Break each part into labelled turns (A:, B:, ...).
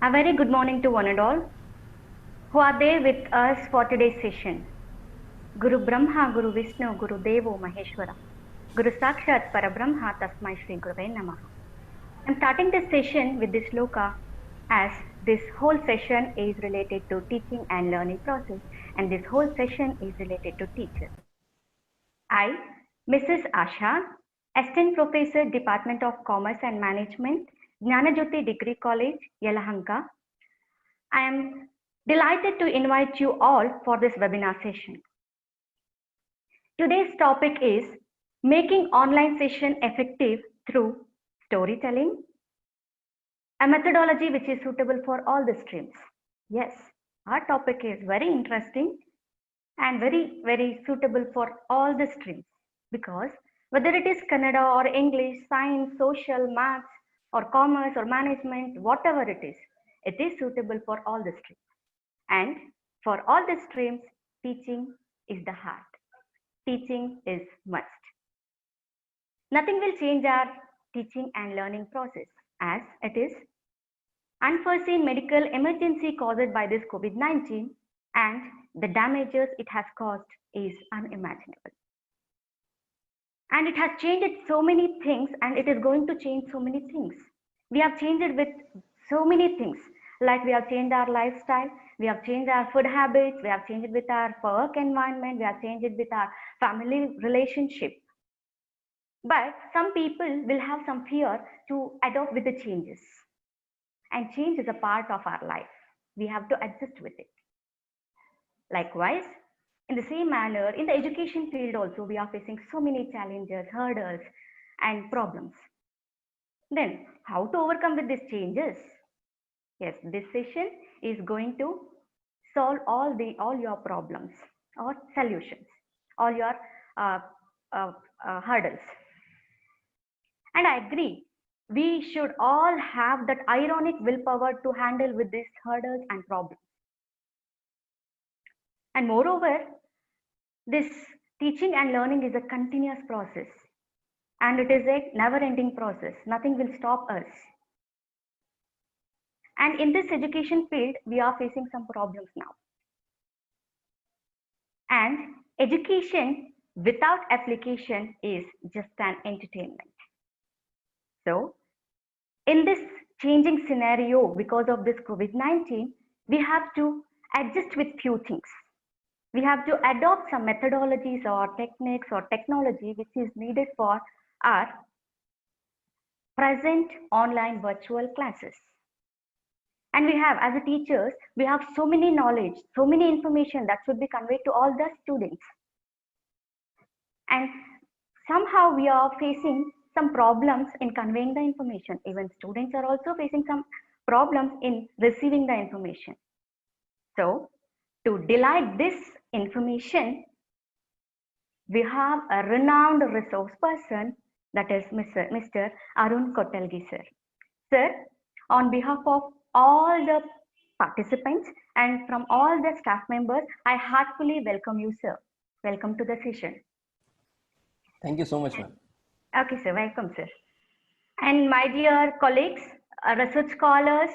A: A very good morning to one and all who are there with us for today's session. Guru Brahma, Guru Vishnu, Guru Devo Maheshwara, Guru Sakshat Parabrahma Tasmai Shri Gurave Namaha. I'm starting this session with this shloka as this whole session is related to teaching and learning process, and this whole session is related to teachers. I, Mrs. Asha, Assistant Professor, Department of Commerce and Management, Jnanajyoti Degree College, Yelahanka. I am delighted to invite you all for this webinar session. Today's topic is making online session effective through storytelling, a methodology which is suitable for all the streams. Yes, our topic is very interesting and very suitable for all the streams, because whether it is Kannada or English, science, social, maths or commerce or management, whatever it is suitable for all the streams. And for all the streams, teaching is the heart. Teaching is must. Nothing will change our teaching and learning process, as it is unforeseen medical emergency caused by this COVID-19, and the damages it has caused is unimaginable. And it has changed so many things, and it is going to change so many things. We have changed with so many things, like we have changed our lifestyle, we have changed our food habits, we have changed with our work environment, we have changed with our family relationship. But some people will have some fear to adopt with the changes. And change is a part of our life. We have to adjust with it. Likewise, in the same manner, in the education field also, we are facing so many challenges, hurdles, and problems. Then, how to overcome with these changes? Yes, this session is going to solve all your problems or solutions, all your hurdles. And I agree, we should all have that ironic willpower to handle with these hurdles and problems. And moreover, this teaching and learning is a continuous process, and it is a never-ending process. Nothing will stop us. And in this education field, we are facing some problems now. And education without application is just an entertainment. So, in this changing scenario because of this COVID-19, we have to adjust with few things. We have to adopt some methodologies or techniques or technology which is needed for our present online virtual classes. And we have, as a teachers, we have so many knowledge, so many information that should be conveyed to all the students. And somehow we are facing some problems in conveying the information. Even students are also facing some problems in receiving the information. So, to delight this information, we have a renowned resource person, that is Mr. Arun Kotelgi sir. Sir, on behalf of all the participants and from all the staff members, I heartfully welcome you, sir. Welcome to the session.
B: Thank you so much, ma'am.
A: Okay, sir. Welcome, sir. And my dear colleagues, research scholars,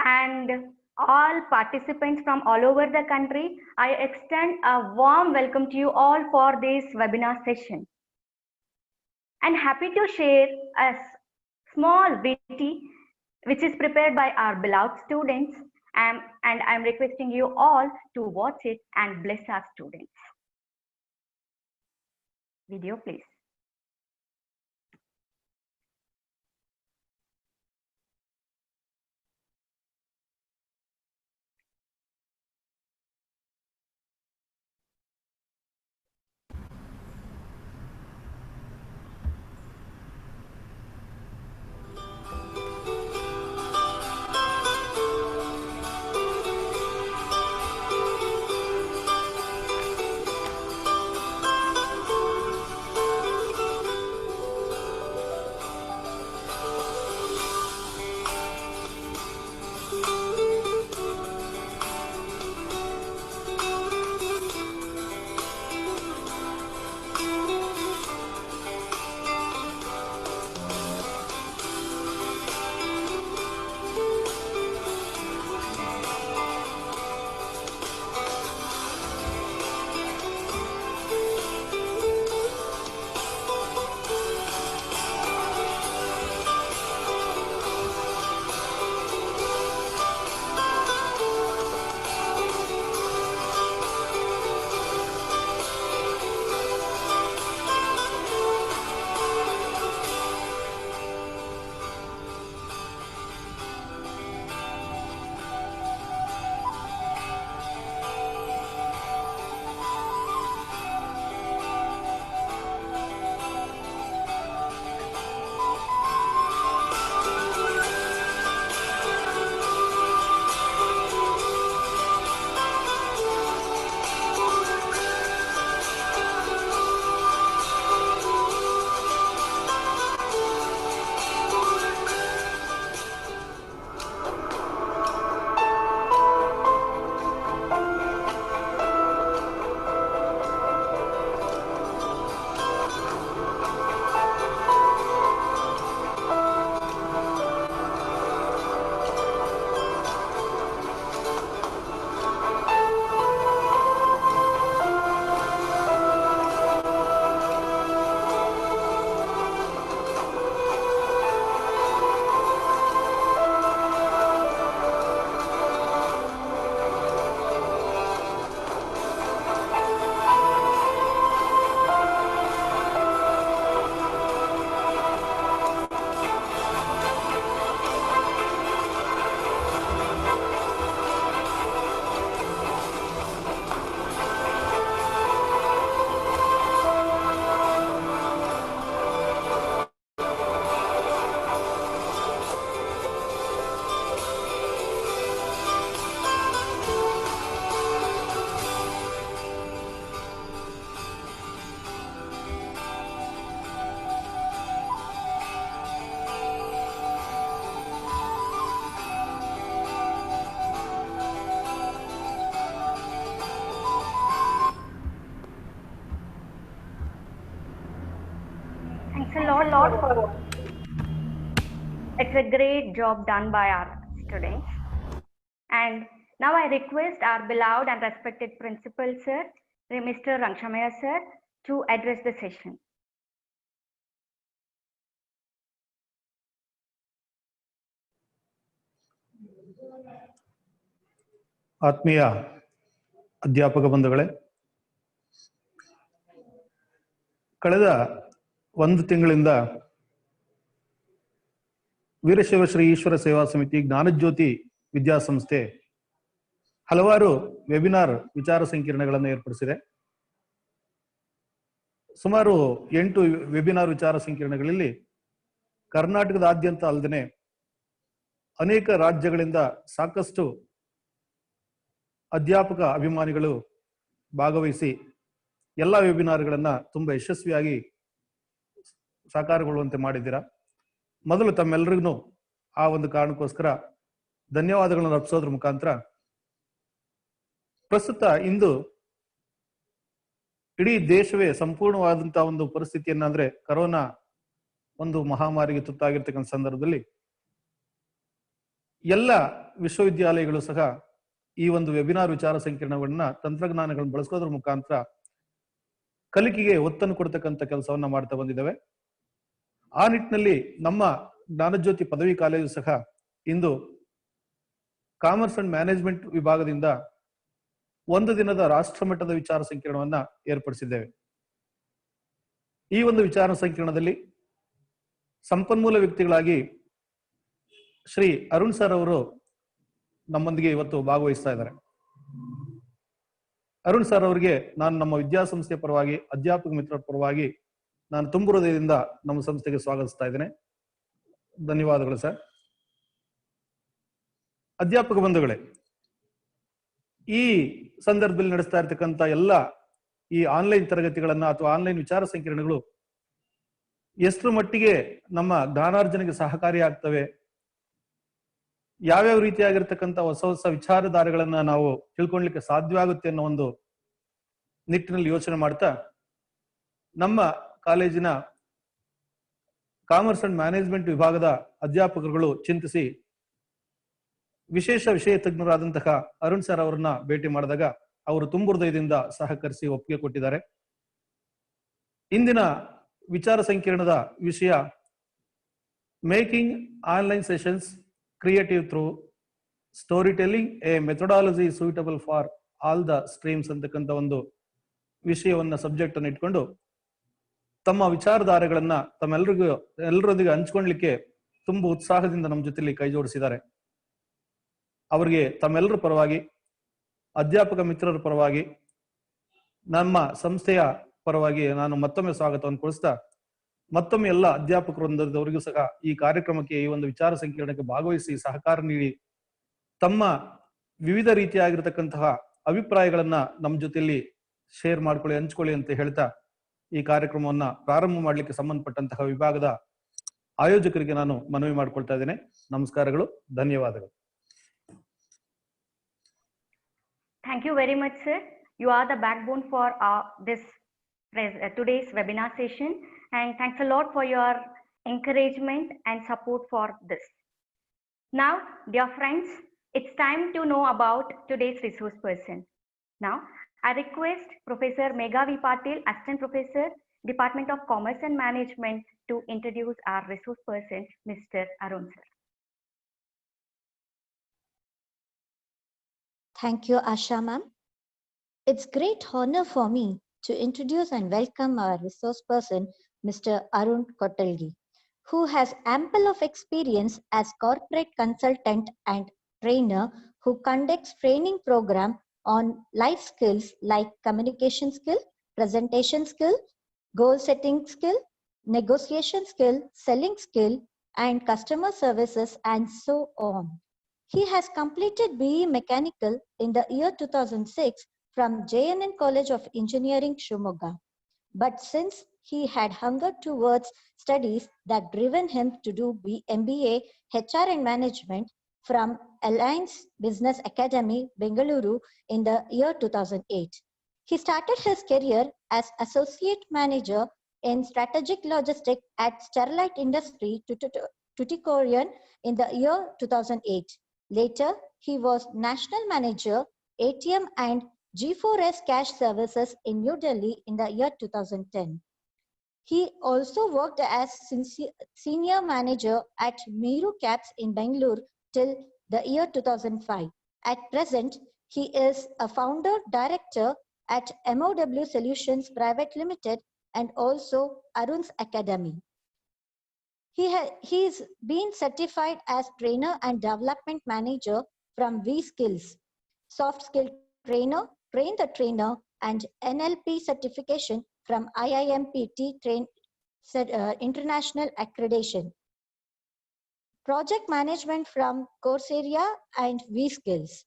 A: and all participants from all over the country, I extend a warm welcome to you all for this webinar session. And happy to share a small VT which is prepared by our beloved students, and I'm requesting you all to watch it and bless our students. Video, please. a great job done by our students. And now I request our beloved and respected principal, sir, Mr. Rangshamaya, sir, to address the session.
C: ಆತ್ಮೀಯ ಅಧ್ಯಾಪಕ ಬಂಧುಗಳೇ, ಕಳೆದ ಒಂದು ತಿಂಗಳಿಂದ ವೀರಶೈವ ಶ್ರೀ ಈಶ್ವರ ಸೇವಾ ಸಮಿತಿ ಜ್ಞಾನಜ್ಯೋತಿ ವಿದ್ಯಾಸಂಸ್ಥೆ ಹಲವಾರು ವೆಬಿನಾರ್ ವಿಚಾರ ಸಂಕಿರಣಗಳನ್ನು ಏರ್ಪಡಿಸಿದೆ. ಸುಮಾರು 8 ವೆಬಿನಾರ್ ವಿಚಾರ ಸಂಕಿರಣಗಳಲ್ಲಿ ಕರ್ನಾಟಕದಾದ್ಯಂತ ಅಲ್ಲದೆ ಅನೇಕ ರಾಜ್ಯಗಳಿಂದ ಸಾಕಷ್ಟು ಅಧ್ಯಾಪಕ ಅಭಿಮಾನಿಗಳು ಭಾಗವಹಿಸಿ ಎಲ್ಲ ವೆಬಿನಾರ್ಗಳನ್ನು ತುಂಬಾ ಯಶಸ್ವಿಯಾಗಿ ಸಾಕಾರಗೊಳ್ಳುವಂತೆ ಮಾಡಿದ್ದೀರಾ. ಮೊದಲು ತಮ್ಮೆಲ್ಲರಿಗೂ ಆ ಒಂದು ಕಾರಣಕ್ಕೋಸ್ಕರ ಧನ್ಯವಾದಗಳನ್ನು ಅರ್ಪಿಸೋದ್ರ ಮುಖಾಂತರ, ಪ್ರಸ್ತುತ ಇಂದು ಇಡೀ ದೇಶವೇ ಸಂಪೂರ್ಣವಾದಂತಹ ಒಂದು ಪರಿಸ್ಥಿತಿಯನ್ನ, ಅಂದ್ರೆ ಕರೋನಾ ಒಂದು ಮಹಾಮಾರಿಗೆ ತುತ್ತಾಗಿರ್ತಕ್ಕಂಥ ಸಂದರ್ಭದಲ್ಲಿ ಎಲ್ಲ ವಿಶ್ವವಿದ್ಯಾಲಯಗಳು ಸಹ ಈ ಒಂದು ವೆಬಿನಾರ್ ವಿಚಾರ ಸಂಕಿರಣಗಳನ್ನ ತಂತ್ರಜ್ಞಾನಗಳನ್ನು ಬಳಸೋದ್ರ ಮುಖಾಂತರ ಕಲಿಕೆಗೆ ಒತ್ತನ್ನು ಕೊಡ್ತಕ್ಕಂಥ ಕೆಲಸವನ್ನ ಮಾಡ್ತಾ ಬಂದಿದ್ದಾವೆ. ಆ ನಿಟ್ಟಿನಲ್ಲಿ ನಮ್ಮ ಜ್ಞಾನಜ್ಯೋತಿ ಪದವಿ ಕಾಲೇಜು ಸಹ ಇಂದು ಕಾಮರ್ಸ್ ಅಂಡ್ ಮ್ಯಾನೇಜ್ಮೆಂಟ್ ವಿಭಾಗದಿಂದ ಒಂದು ದಿನದ ರಾಷ್ಟ್ರ ಮಟ್ಟದ ವಿಚಾರ ಸಂಕಿರಣವನ್ನ ಏರ್ಪಡಿಸಿದ್ದೇವೆ. ಈ ಒಂದು ವಿಚಾರ ಸಂಕಿರಣದಲ್ಲಿ ಸಂಪನ್ಮೂಲ ವ್ಯಕ್ತಿಗಳಾಗಿ ಶ್ರೀ ಅರುಣ್ ಸರ್ ಅವರು ನಮ್ಮೊಂದಿಗೆ ಇವತ್ತು ಭಾಗವಹಿಸ್ತಾ ಇದ್ದಾರೆ. ಅರುಣ್ ಸರ್ ಅವರಿಗೆ ನಾನು ನಮ್ಮ ವಿದ್ಯಾಸಂಸ್ಥೆಯ ಪರವಾಗಿ, ಅಧ್ಯಾಪಕ ಮಿತ್ರರ ಪರವಾಗಿ ನಾನು ತುಂಬು ಹೃದಯದಿಂದ ನಮ್ಮ ಸಂಸ್ಥೆಗೆ ಸ್ವಾಗತಿಸ್ತಾ ಇದ್ದೇನೆ. ಧನ್ಯವಾದಗಳು ಸರ್. ಅಧ್ಯಾಪಕ ಬಂಧುಗಳೇ, ಈ ಸಂದರ್ಭದಲ್ಲಿ ನಡೆಸ್ತಾ ಇರ್ತಕ್ಕಂಥ ಎಲ್ಲ ಈ ಆನ್ಲೈನ್ ತರಗತಿಗಳನ್ನ ಅಥವಾ ಆನ್ಲೈನ್ ವಿಚಾರ ಸಂಕಿರಣಗಳು ಎಷ್ಟರ ಮಟ್ಟಿಗೆ ನಮ್ಮ ಜ್ಞಾನಾರ್ಜನೆಗೆ ಸಹಕಾರಿ ಆಗ್ತವೆ, ಯಾವ್ಯಾವ ರೀತಿಯಾಗಿರ್ತಕ್ಕಂಥ ಹೊಸ ಹೊಸ ವಿಚಾರಧಾರೆಗಳನ್ನ ನಾವು ತಿಳ್ಕೊಳ್ಲಿಕ್ಕೆ ಸಾಧ್ಯವಾಗುತ್ತೆ ಅನ್ನೋ ಒಂದು ನಿಟ್ಟಿನಲ್ಲಿ ಯೋಚನೆ ಮಾಡ್ತಾ, ನಮ್ಮ ಕಾಲೇಜಿನ ಕಾಮರ್ಸ್ ಅಂಡ್ ಮ್ಯಾನೇಜ್ಮೆಂಟ್ ವಿಭಾಗದ ಅಧ್ಯಾಪಕರುಗಳು ಚಿಂತಿಸಿ ವಿಶೇಷ ವಿಷಯ ತಜ್ಞರಾದಂತಹ ಅರುಣ್ ಸರ್ ಅವರನ್ನ ಭೇಟಿ ಮಾಡಿದಾಗ ಅವರು ತುಂಬು ಹೃದಯದಿಂದ ಸಹಕರಿಸಿ ಒಪ್ಪಿಗೆ ಕೊಟ್ಟಿದ್ದಾರೆ. ಇಂದಿನ ವಿಚಾರ ಸಂಕಿರಣದ ವಿಷಯ making online sessions creative through story telling, A methodology suitable for all the streams ಅಂತಕ್ಕಂಥ ಒಂದು ವಿಷಯವನ್ನ ಸಬ್ಜೆಕ್ಟ್ ಅನ್ನು ಇಟ್ಕೊಂಡು ತಮ್ಮ ವಿಚಾರಧಾರೆಗಳನ್ನ ಎಲ್ಲರೊಂದಿಗೆ ಹಂಚ್ಕೊಳ್ಲಿಕ್ಕೆ ತುಂಬಾ ಉತ್ಸಾಹದಿಂದ ನಮ್ಮ ಜೊತೆಲಿ ಕೈ ಜೋಡಿಸಿದ್ದಾರೆ. ಅವರಿಗೆ ತಮ್ಮೆಲ್ಲರ ಪರವಾಗಿ, ಅಧ್ಯಾಪಕ ಮಿತ್ರರ ಪರವಾಗಿ, ನಮ್ಮ ಸಂಸ್ಥೆಯ ಪರವಾಗಿ ನಾನು ಮತ್ತೊಮ್ಮೆ ಸ್ವಾಗತವನ್ನು ಕೊಡಿಸ್ತಾ, ಮತ್ತೊಮ್ಮೆ ಎಲ್ಲ ಅಧ್ಯಾಪಕ ವೃಂದದವರಿಗೂ ಸಹ ಈ ಕಾರ್ಯಕ್ರಮಕ್ಕೆ, ಈ ಒಂದು ವಿಚಾರ ಸಂಕಿರಣಕ್ಕೆ ಭಾಗವಹಿಸಿ ಸಹಕಾರ ನೀಡಿ ತಮ್ಮ ವಿವಿಧ ರೀತಿಯಾಗಿರ್ತಕ್ಕಂತಹ ಅಭಿಪ್ರಾಯಗಳನ್ನ ನಮ್ಮ ಜೊತೆಯಲ್ಲಿ ಶೇರ್ ಮಾಡ್ಕೊಳ್ಳಿ, ಹಂಚ್ಕೊಳ್ಳಿ ಅಂತ ಹೇಳ್ತಾ ಈ ಕಾರ್ಯಕ್ರಮವನ್ನ ಪ್ರಾರಂಭ ಮಾಡ್ಲಿಕ್ಕೆ ಸಂಬಂಧಪಟ್ಟಂತಹ ವಿಭಾಗದ ಆಯೋಜಕರಿಗೆ ನಾನು ಮನವಿ ಮಾಡ್ಕೊಳ್ತಾ ಇದ್ದೇನೆ. ನಮಸ್ಕಾರಗಳು, ಧನ್ಯವಾದಗಳು.
A: Thank you very much, sir. You are the backbone for today's webinar session, and thanks a lot for your encouragement and support for this. Now, dear friends, it's time to know about today's resource person. Now, I request Professor Megha V. Patil, Assistant Professor, Department of Commerce and Management, to introduce our resource person, Mr. Arun sir.
D: Thank you, Asha ma'am. It's great honor for me to introduce and welcome our resource person, Mr. Arun Kotalgi, who has ample of experience as corporate consultant and trainer who conducts training program on life skills like communication skill, presentation skill, goal setting skill, negotiation skill, selling skill, and customer services, and so on. He has completed BE Mechanical in the year 2006 from JNN College of Engineering, Shimoga. But since he had hunger towards studies that driven him to do MBA HR and Management from Alliance Business Academy, Bengaluru in the year 2008. He started his career as Associate Manager in Strategic Logistics at Sterlite Industry Tuticorin in the year 2008. Later, he was National Manager, ATM and G4S Cash Services in New Delhi in the year 2010. He also worked as Senior Manager at Meru Cabs in Bangalore till the year 2005. At present, he is a founder director at MOW Solutions Private Limited and also Arun's Academy. He's been certified as trainer and development manager from V-Skills, soft skill trainer, train the trainer, and NLP certification from IIMPT International Accreditation. Project management from Coursera and V-Skills.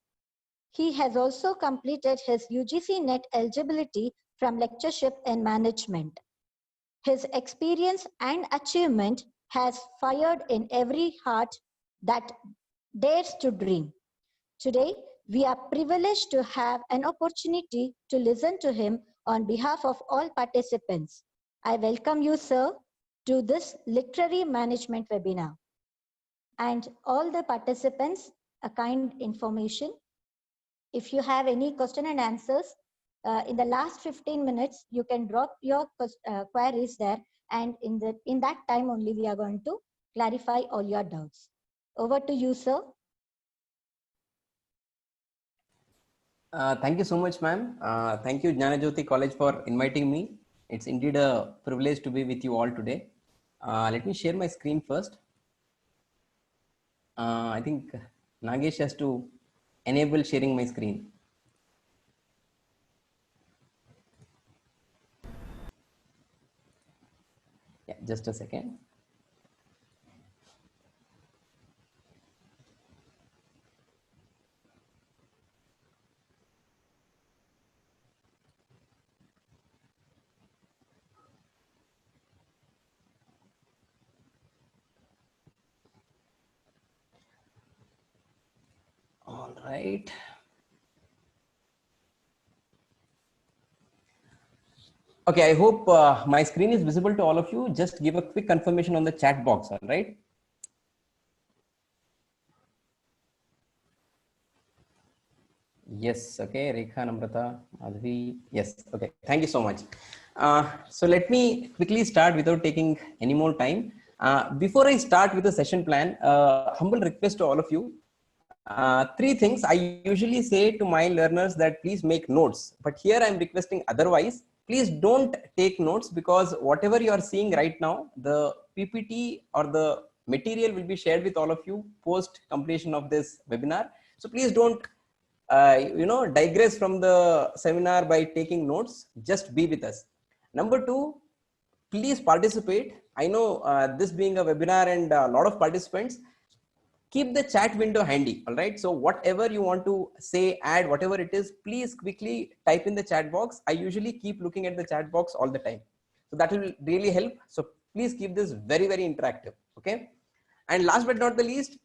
D: He has also completed his UGC NET eligibility from lectureship in management. His experience and achievement has fired in every heart that dares to dream. Today, we are privileged to have an opportunity to listen to him on behalf of all participants. I welcome you, sir, to this literary management webinar. And all the participants, a kind information. If you have any question and answers, in the last 15 minutes, you can drop your queries there. And in that time only, we are going to clarify all your doubts. Over to you, sir.
B: Thank you so much, ma'am. Thank you, Jnanajyoti College, for inviting me. It's indeed a privilege to be with you all today. Let me share my screen first. I think Nagesh has to enable sharing my screen. Yeah, just a second. All right. Okay, I hope my screen is visible to all of you. Just give a quick confirmation on the chat box, all right? Yes, okay, Rekha, Namrata, Madhavi, yes, okay, thank you so much. So let me quickly start without taking any more time. Before I start with the session plan, humble request to all of you. Three things I usually say to my learners that please make notes, but here I'm requesting otherwise. Please don't take notes because whatever you are seeing right now, the PPT or the material will be shared with all of you post completion of this webinar. So please don't digress from the seminar by taking notes. Just be with us. Number two, please participate. I know this being a webinar and a lot of participants, keep the chat window handy. All right, so whatever you want to say, add, whatever it is, please quickly type in the chat box. I usually keep looking at the chat box all the time, so that will really help. So please keep this very, very interactive. Okay, and last but not the least,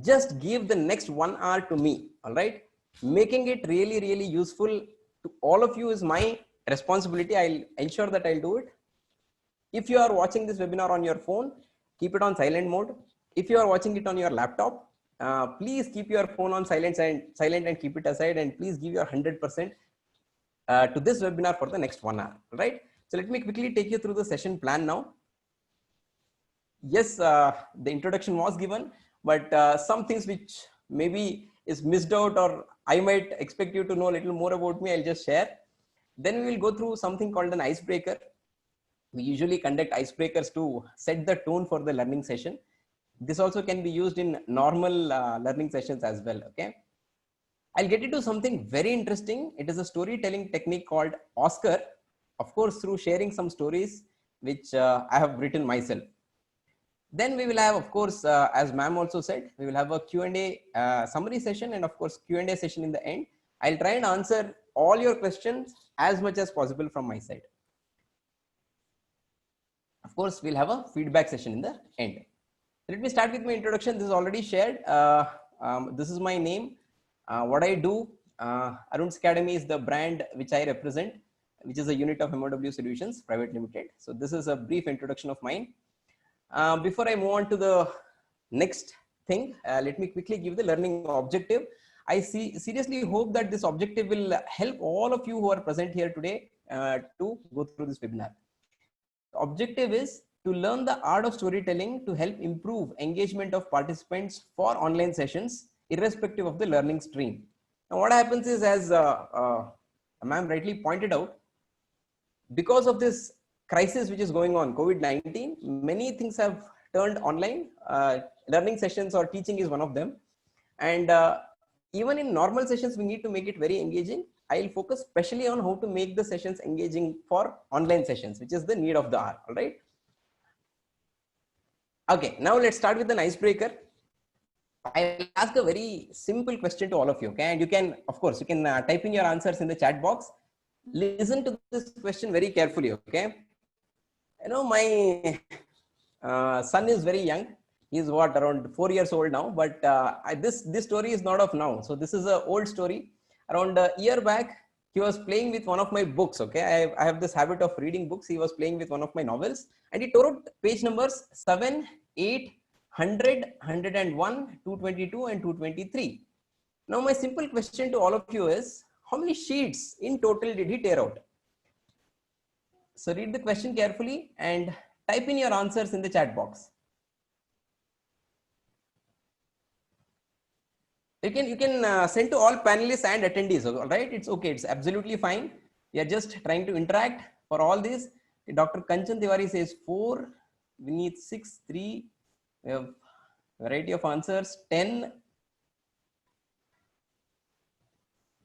B: just give the next 1 hour to me. All right, making it really, really useful to all of you is my responsibility. I'll ensure that I'll do it. If you are watching this webinar on your phone, keep it on silent mode. If you are watching it on your laptop, please keep your phone on silent and keep it aside, and please give your 100% to this webinar for the next 1 hour. Right? So let me quickly take you through the session plan now. Yes, the introduction was given, but some things which maybe is missed out or I might expect you to know a little more about me, I'll just share. Then we will go through something called an icebreaker. We usually conduct icebreakers to set the tone for the learning session. This also can be used in normal learning sessions as well. Okay, I'll get into something very interesting. It is a storytelling technique called Oscar, of course, through sharing some stories which I have written myself. Then we will have, of course, as ma'am also said, we will have a Q&A summary session and of course Q&A session in the end. I'll try and answer all your questions as much as possible from my side. Of course, we'll have a feedback session in the end. Let me start with my introduction. This is already shared. This is my name. What I do, Arun's Academy is the brand which I represent, which is a unit of MOW Solutions Private Limited. So this is a brief introduction of mine. Before I move on to the next thing, let me quickly give the learning objective. I seriously hope that this objective will help all of you who are present here today to go through this webinar. The objective is to learn the art of storytelling to help improve engagement of participants for online sessions, irrespective of the learning stream. Now, what happens is, as ma'am rightly pointed out, because of this crisis which is going on, COVID-19, many things have turned online. Learning sessions or teaching is one of them. And even in normal sessions, we need to make it very engaging. I'll focus specially on how to make the sessions engaging for online sessions, which is the need of the hour. All right. Okay, now let's start with an icebreaker. I'll ask a very simple question to all of you. Okay, and you can, of course, you can type in your answers in the chat box. Listen to this question very carefully. Okay. You know, my son is very young. He's what, around 4 years old now, but this story is not of now. So this is an old story. Around a year back, he was playing with one of my books. Okay, I have this habit of reading books. He was playing with one of my novels, and he tore out page numbers 7, 8, 100, 101, 222, and 223. Now, my simple question to all of you is, how many sheets in total did he tear out? So read the question carefully and type in your answers in the chat box. You can send to all panelists and attendees. All right, it's okay. It's absolutely fine. We are just trying to interact for all this. Dr. Kanchan Tiwari says 4. We need 6, 3. We have variety of answers. 10.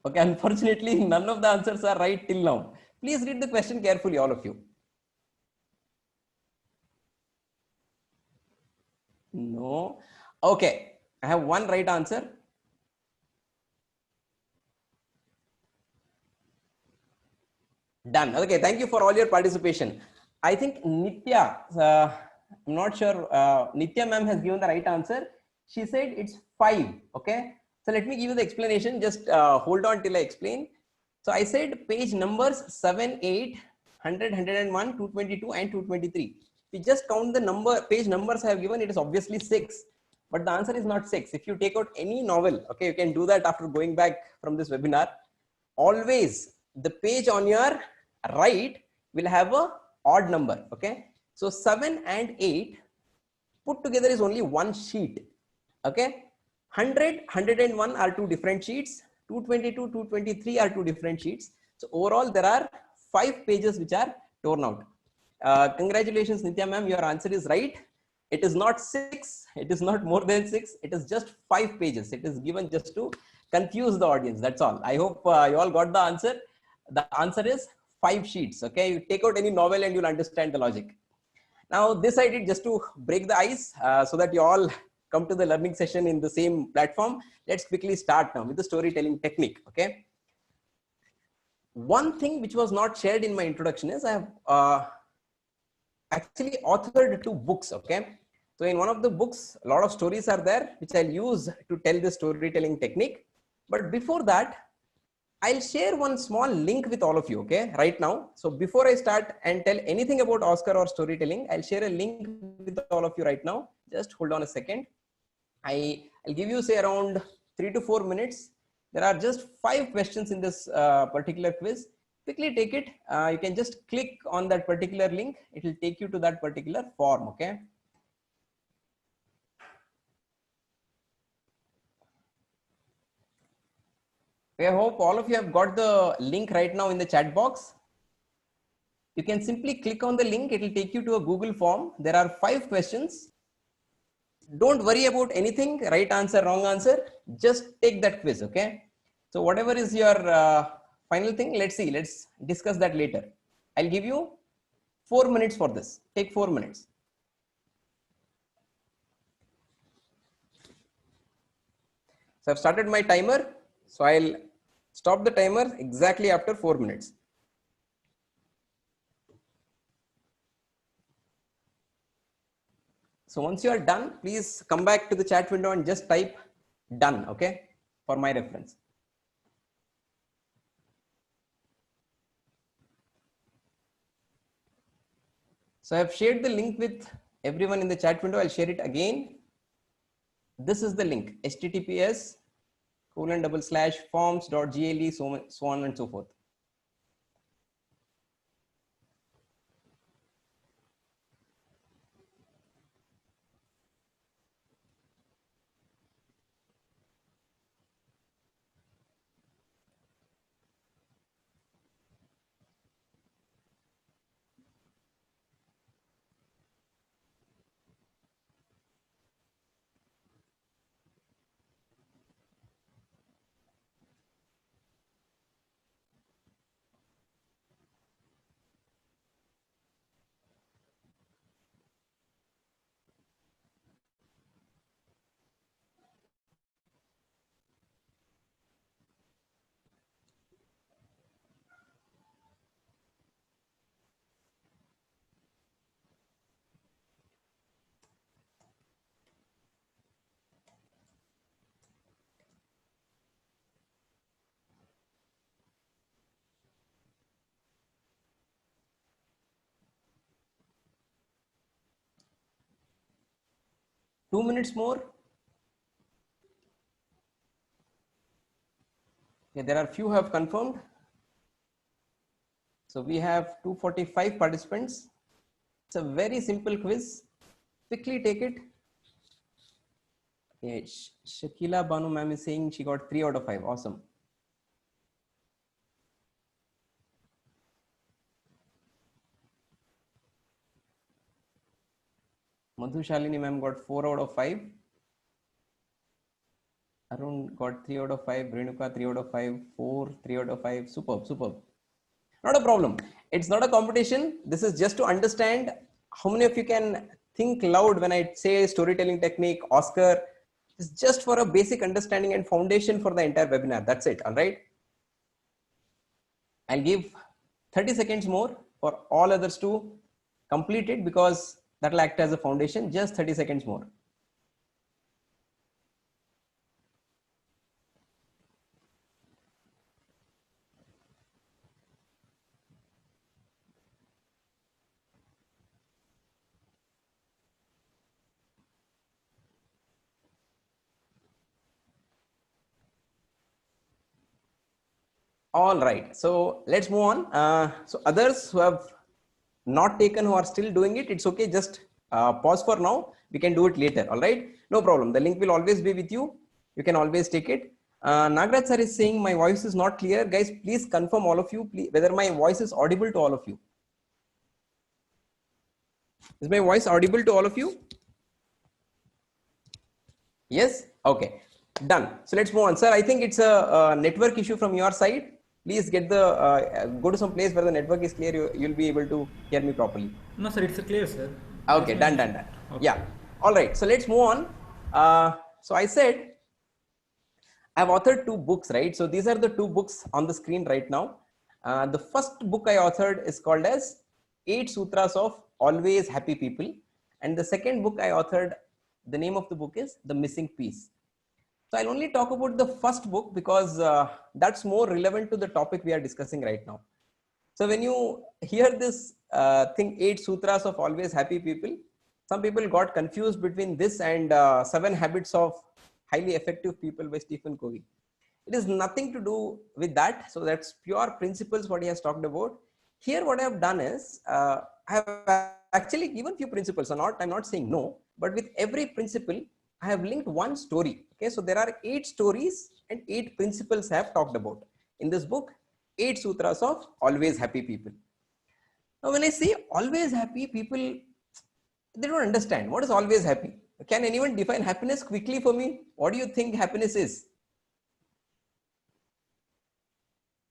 B: Okay, unfortunately, none of the answers are right till now. Please read the question carefully, all of you. No. Okay, I have one right answer. Done. Okay, thank you for all your participation. I think Nitya, I'm not sure, Nitya ma'am has given the right answer. She said it's 5. Okay, so let me give you the explanation. Just hold on till I explain. So I said page numbers 7, 8, 100, 101, 222, and 223. We just count the page numbers I have given, it is obviously 6. But the answer is not 6. If you take out any novel, okay, you can do that after going back from this webinar. Always the page on your right will have a odd number. Okay, so 7 and 8 put together is only one sheet. Okay, 100, 101 are 2 different sheets. 222, 223 are 2 different sheets. So overall there are 5 pages which are torn out. Congratulations, Nitya ma'am, your answer is right. It is not 6. It is not more than 6. It is just 5 pages. It is given just to confuse the audience. That's all. I hope you all got the answer. The answer is 5 sheets. Okay, you take out any novel and you'll understand the logic. Now this I did just to break the ice so that you all come to the learning session in the same platform. Let's quickly start now with the storytelling technique. Okay, one thing which was not shared in my introduction is I have actually authored 2 books. Okay, so in one of the books a lot of stories are there which I'll use to tell the storytelling technique. But before that, I'll share one small link with all of you, okay, right now. So before I start and tell anything about Oscar or storytelling, I'll share a link with all of you right now. Just hold on a second. I'll give you say around 3 to 4 minutes. There are just 5 questions in this particular quiz. Quickly take it. You can just click on that particular link. It will take you to that particular form, okay. I hope all of you have got the link right now in the chat box. You can simply click on the link. It will take you to a Google form. There are 5 questions. Don't worry about anything, right answer, wrong answer. Just take that quiz, okay? So whatever is your final thing, let's see. Let's discuss that later. I'll give you 4 minutes for this. Take 4 minutes. So I've started my timer. So I'll stop the timer exactly after 4 minutes. So once you are done, please come back to the chat window and just type done, okay, for my reference. So I have shared the link with Everyone in the chat window, I'll share it again. This is the link, https://forms.gle, so on and so forth. Two minutes more. Okay, there are few who have confirmed. So we have 245 participants. It's a very simple quiz. Quickly take it. Okay, Shakila Banu ma'am is saying she got 3 out of 5. Awesome. Madhu Shalini ma'am got 4 out of 5. Arun got 3 out of 5. Renuka 3 out of 5. 4, 3 out of 5. Superb, superb. Not a problem. It's not a competition. This is just to understand how many of you can think loud when I say storytelling technique, Oscar. It's just for a basic understanding and foundation for the entire webinar. That's it. All right. I'll give 30 seconds more for all others to complete it because that will act as a foundation. Just 30 seconds more. All right, so let's move on. So others who have not taken, who are still doing it, it's okay. Just pause for now. We can do it later. All right, no problem. The link will always be with you. You can always take it. Nagraj sir is saying my voice is not clear. Guys, please confirm, all of you, please, whether my voice is audible to all of you. Is my voice audible to all of you? Yes. Okay. Done. So let's move on, sir. I think it's a network issue from your side. Please get the go to some place where the network is clear. You'll be able to hear me properly.
E: No, sir, it's clear, sir.
B: Okay, done. Okay. Yeah. All right. So let's move on. So I said I've authored 2 books, right? So these are the 2 books on the screen right now. The first book I authored is called as 8 Sutras of Always Happy People, and the second book I authored, the name of the book is The Missing Piece. So I'll only talk about the first book because that's more relevant to the topic we are discussing right now. So when you hear this thing, 8 Sutras of Always Happy People, some people got confused between this and 7 Habits of Highly Effective People by Stephen Covey. It is nothing to do with that. So that's pure principles what he has talked about. Here what I have done is I have actually given few principles. So I'm not saying no, but with every principle I have linked one story. Okay, so there are 8 stories and 8 principles I have talked about in this book, 8 Sutras of Always Happy People. Now, when I say always happy, people, they don't understand what is always happy. Can anyone define happiness quickly for me? What do you think happiness is?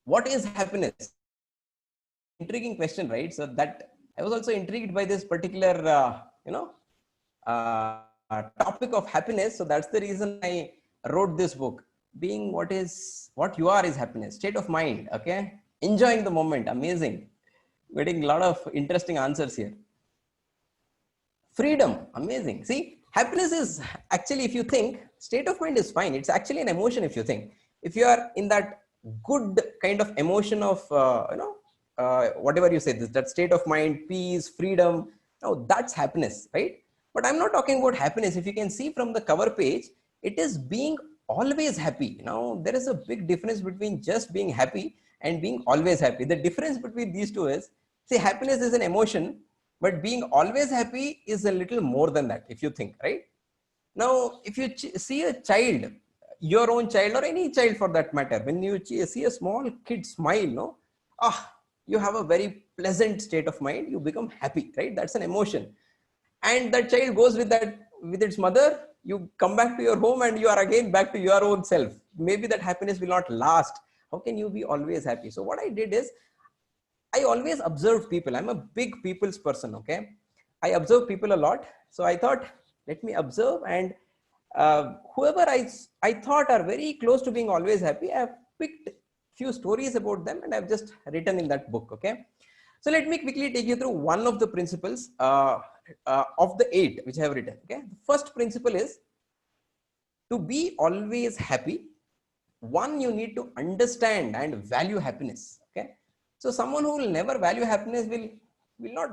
B: What is happiness? Intriguing question, right? So that I was also intrigued by this particular, topic of happiness. So that's the reason I wrote this book. Being what you are is happiness, state of mind. Okay, enjoying the moment. Amazing. Getting a lot of interesting answers here. Freedom. Amazing. See, happiness is actually, if you think, state of mind is fine. It's actually an emotion. If you think, if you are in that good kind of emotion of, whatever you say, that state of mind, peace, freedom, Now that's happiness, right? But I'm not talking about happiness. If you can see from the cover page, it is being always happy. Now there is a big difference between just being happy and being always happy. The difference between these two is, see, happiness is an emotion, but being always happy is a little more than that, if you think, right? Now, if you see a child, your own child or any child for that matter, when you see a small kid smile, no, you have a very pleasant state of mind. You become happy, right? That's an emotion. And that child goes with its mother. You come back to your home and you are again back to your own self. Maybe that happiness will not last. How can you be always happy? So what I did is, I always observe people. I'm a big people's person. Okay. I observe people a lot. So I thought, let me observe, and whoever I thought are very close to being always happy, I've picked few stories about them and I've just written in that book. Okay. So let me quickly take you through one of the principles of the 8 which I have written. Okay. The first principle is, to be always happy, one, you need to understand and value happiness. Okay. So someone who will never value happiness will not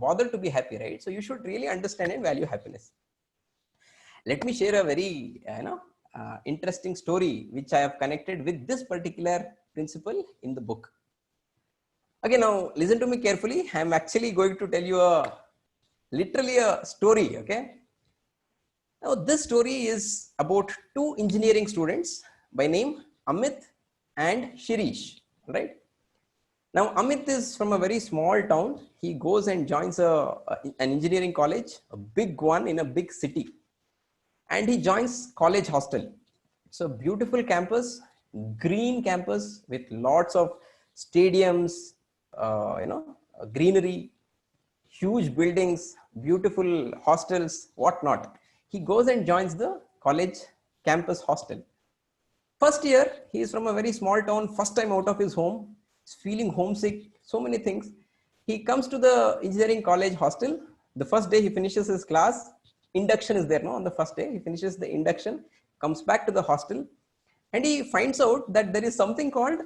B: bother to be happy, right? So you should really understand and value happiness. Let me share a very interesting story which I have connected with this particular principle in the book. Okay, now listen to me carefully. I am actually going to tell you literally a story. Okay. Now this story is about 2 engineering students by name Amit and Shirish, right? Now Amit is from a very small town. He goes and joins an engineering college, a big one in a big city. And he joins college hostel. It's a beautiful campus, green campus with lots of stadiums, greenery, huge buildings, beautiful hostels, whatnot. He goes and joins the college campus hostel. First year, he is from a very small town, first time out of his home, he's feeling homesick, so many things. He comes to the engineering college hostel. The first day he finishes his class, induction is there, no? On the first day, he finishes the induction, comes back to the hostel, and he finds out that there is something called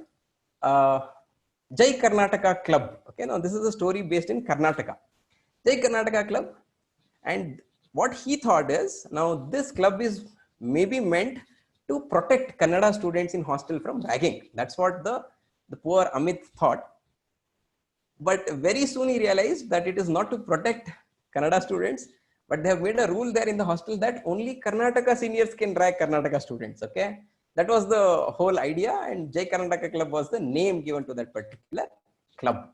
B: Jai Karnataka Club. Okay, now this is a story based in Karnataka. Jai Karnataka Club, and what he thought is, now this club is maybe meant to protect Kannada students in hostel from ragging. That's what the poor Amit thought. But very soon he realized that it is not to protect Kannada students, but they have made a rule there in the hostel that only Karnataka seniors can drag Karnataka students. Okay, that was the whole idea, and Jai Karnataka Club was the name given to that particular club.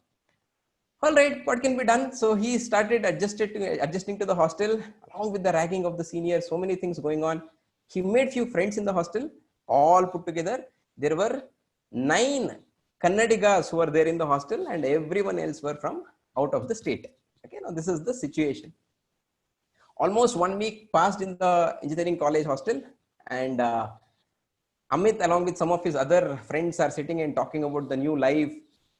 B: All right, what can be done? So he started adjusting to the hostel, along with the ragging of the seniors, so many things going on. He made few friends in the hostel, all put together. There were 9 Kannadigas who were there in the hostel, and everyone else were from out of the state. Okay, now this is the situation. Almost 1 week passed in the engineering college hostel, and Amit, along with some of his other friends, are sitting and talking about the new life,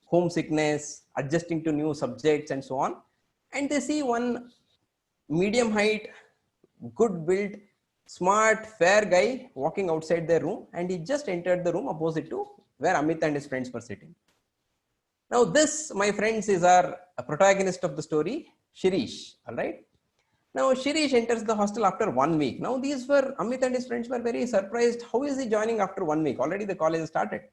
B: homesickness, adjusting to new subjects, and so on. And they see one medium height, good built, smart, fair guy walking outside their room, and he just entered the room opposite to where Amit and his friends were sitting. Now this, my friends, is our protagonist of the story, Shirish. All right. Now Shirish enters the hostel after 1 week. Now Amit and his friends were very surprised. How is he joining after 1 week? Already the college started.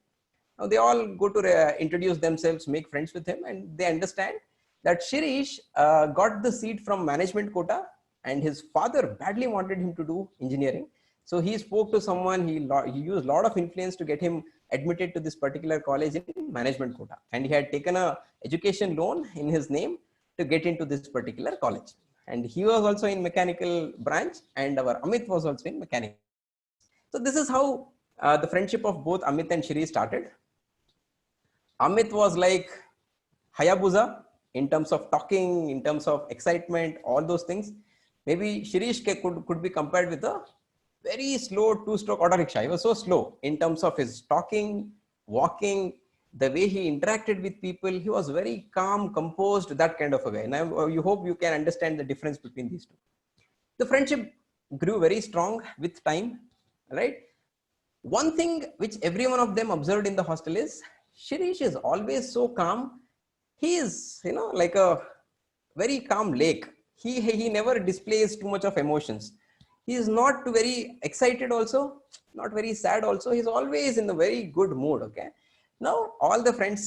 B: Now they all go to introduce themselves, make friends with him, and they understand that Shirish got the seat from management quota, and his father badly wanted him to do engineering. So he spoke to someone, he used a lot of influence to get him admitted to this particular college in management quota. And he had taken a education loan in his name to get into this particular college. And he was also in mechanical branch, and our Amit was also in mechanical. So this is how the friendship of both Amit and Shirish started. Amit was like Hayabusa in terms of talking, in terms of excitement, all those things. Maybe Shirish could be compared with a very slow 2-stroke auto rickshaw. He was so slow in terms of his talking, walking, the way he interacted with people. He was very calm, composed, that kind of a guy. And you hope you can understand the difference between these two. The friendship grew very strong with time, right? One thing which every one of them observed in the hostel is Shirish is always so calm. He is, like a very calm lake. He never displays too much of emotions. He is not very excited also, not very sad also. He's always in a very good mood. Okay. Now all the friends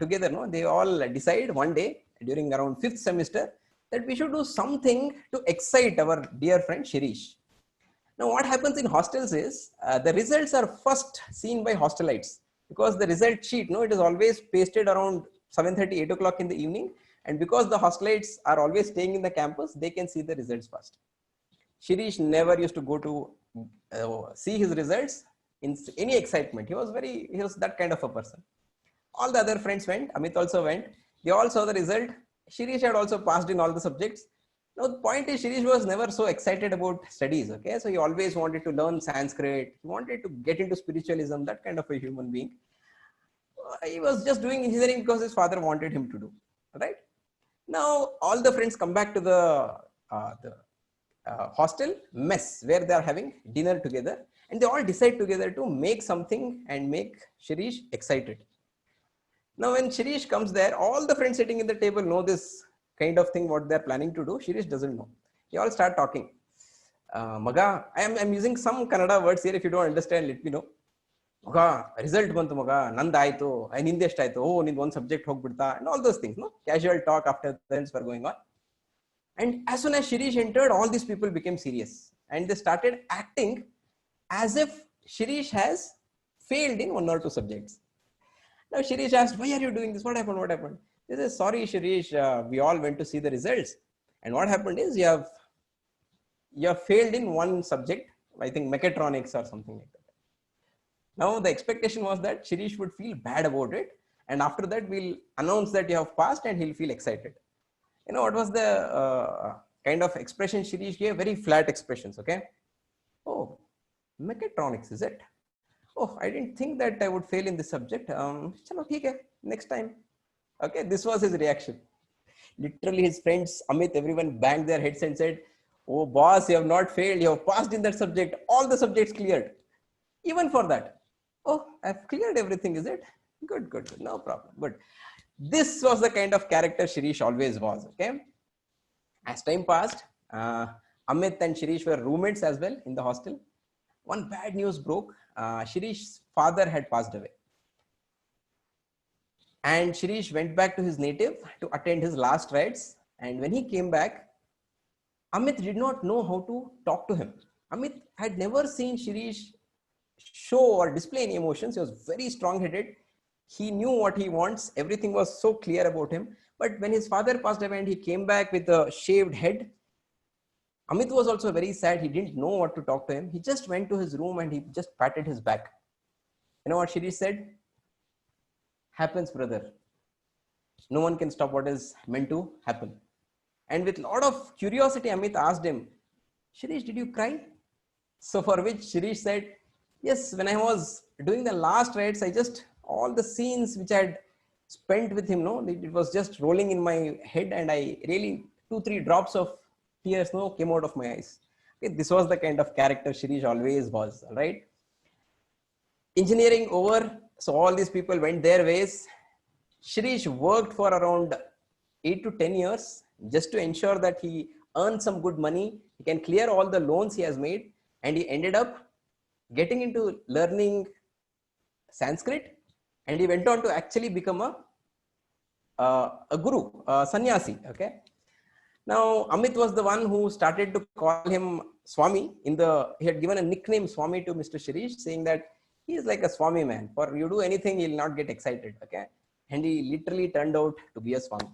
B: together, no, they all decide one day during around 5th semester that we should do something to excite our dear friend Shirish. Now, what happens in hostels is the results are first seen by hostelites because the result sheet, no, it is always pasted around 7:30, 8 o'clock in the evening. And because the hostelites are always staying in the campus, they can see the results first. Shirish never used to go to see his results in any excitement. He was that kind of a person. All the other friends went. Amit also went. They all saw the result. Shirish had also passed in all the subjects. Now, the point is, Shirish was never so excited about studies. Okay, so he always wanted to learn Sanskrit. He wanted to get into spiritualism, that kind of a human being. He was just doing engineering because his father wanted him to do. Right? Now, all the friends come back to the hostel mess where they are having dinner together, and they all decide together to make something and make Shirish excited. Now, when Shirish comes there, all the friends sitting in the table know this kind of thing, what they're planning to do. Shirish doesn't know. They all start talking. Maga, I'm using some Kannada words here. If you don't understand, let me know. Maga, result bantu maga, nandaito, I nindeshtaito, oh, need one subject hogbidta, and all those things, no? Casual talk after the events were going on. And as soon as Shirish entered, all these people became serious. And they started acting as if Shirish has failed in 1 or 2 subjects. Now Shirish asked, why are you doing this? What happened? What happened? He says, sorry, Shirish, we all went to see the results. And what happened is you have failed in 1 subject, I think mechatronics or something like that. Now the expectation was that Shirish would feel bad about it. And after that, we'll announce that you have passed and he'll feel excited. You know, what was the kind of expression Shirish gave? Very flat expressions, okay? Oh, mechatronics, is it? Oh, I didn't think that I would fail in this subject. Chalo, theek hai, next time. Okay, this was his reaction. Literally his friends, Amit, everyone banged their heads and said, oh boss, you have not failed. You have passed in that subject. All the subjects cleared. Even for that. Oh, I've cleared everything, is it? Good, good, good. No problem. But this was the kind of character Shirish always was. Okay. As time passed, Amit and Shirish were roommates as well in the hostel. One bad news broke. Shirish's father had passed away. And Shirish went back to his native to attend his last rites. And when he came back, Amit did not know how to talk to him. Amit had never seen Shirish show or display any emotions. He was very strong-headed. He knew what he wants. Everything was so clear about him. But when his father passed away and he came back with a shaved head, Amit was also very sad. He didn't know what to talk to him. He just went to his room and he just patted his back. You know what Shirish said? Happens, brother. No one can stop what is meant to happen. And with a lot of curiosity, Amit asked him, Shirish, did you cry? So for which Shirish said, yes, when I was doing the last rites, all the scenes which I had spent with him, no, it was just rolling in my head and I really 2-3 drops of tears, no, came out of my eyes. Okay, this was the kind of character Shirish always was, right? Engineering over, so all these people went their ways. Shirish worked for around 8 to 10 years just to ensure that he earned some good money. He can clear all the loans he has made, and he ended up getting into learning Sanskrit, and he went on to actually become a guru, a sannyasi. Okay. Now Amit was the one who started to call him Swami. He had given a nickname Swami to Mr. Shirish, saying that he is like a Swami man. For you do anything, he'll not get excited. Okay. And he literally turned out to be a Swami.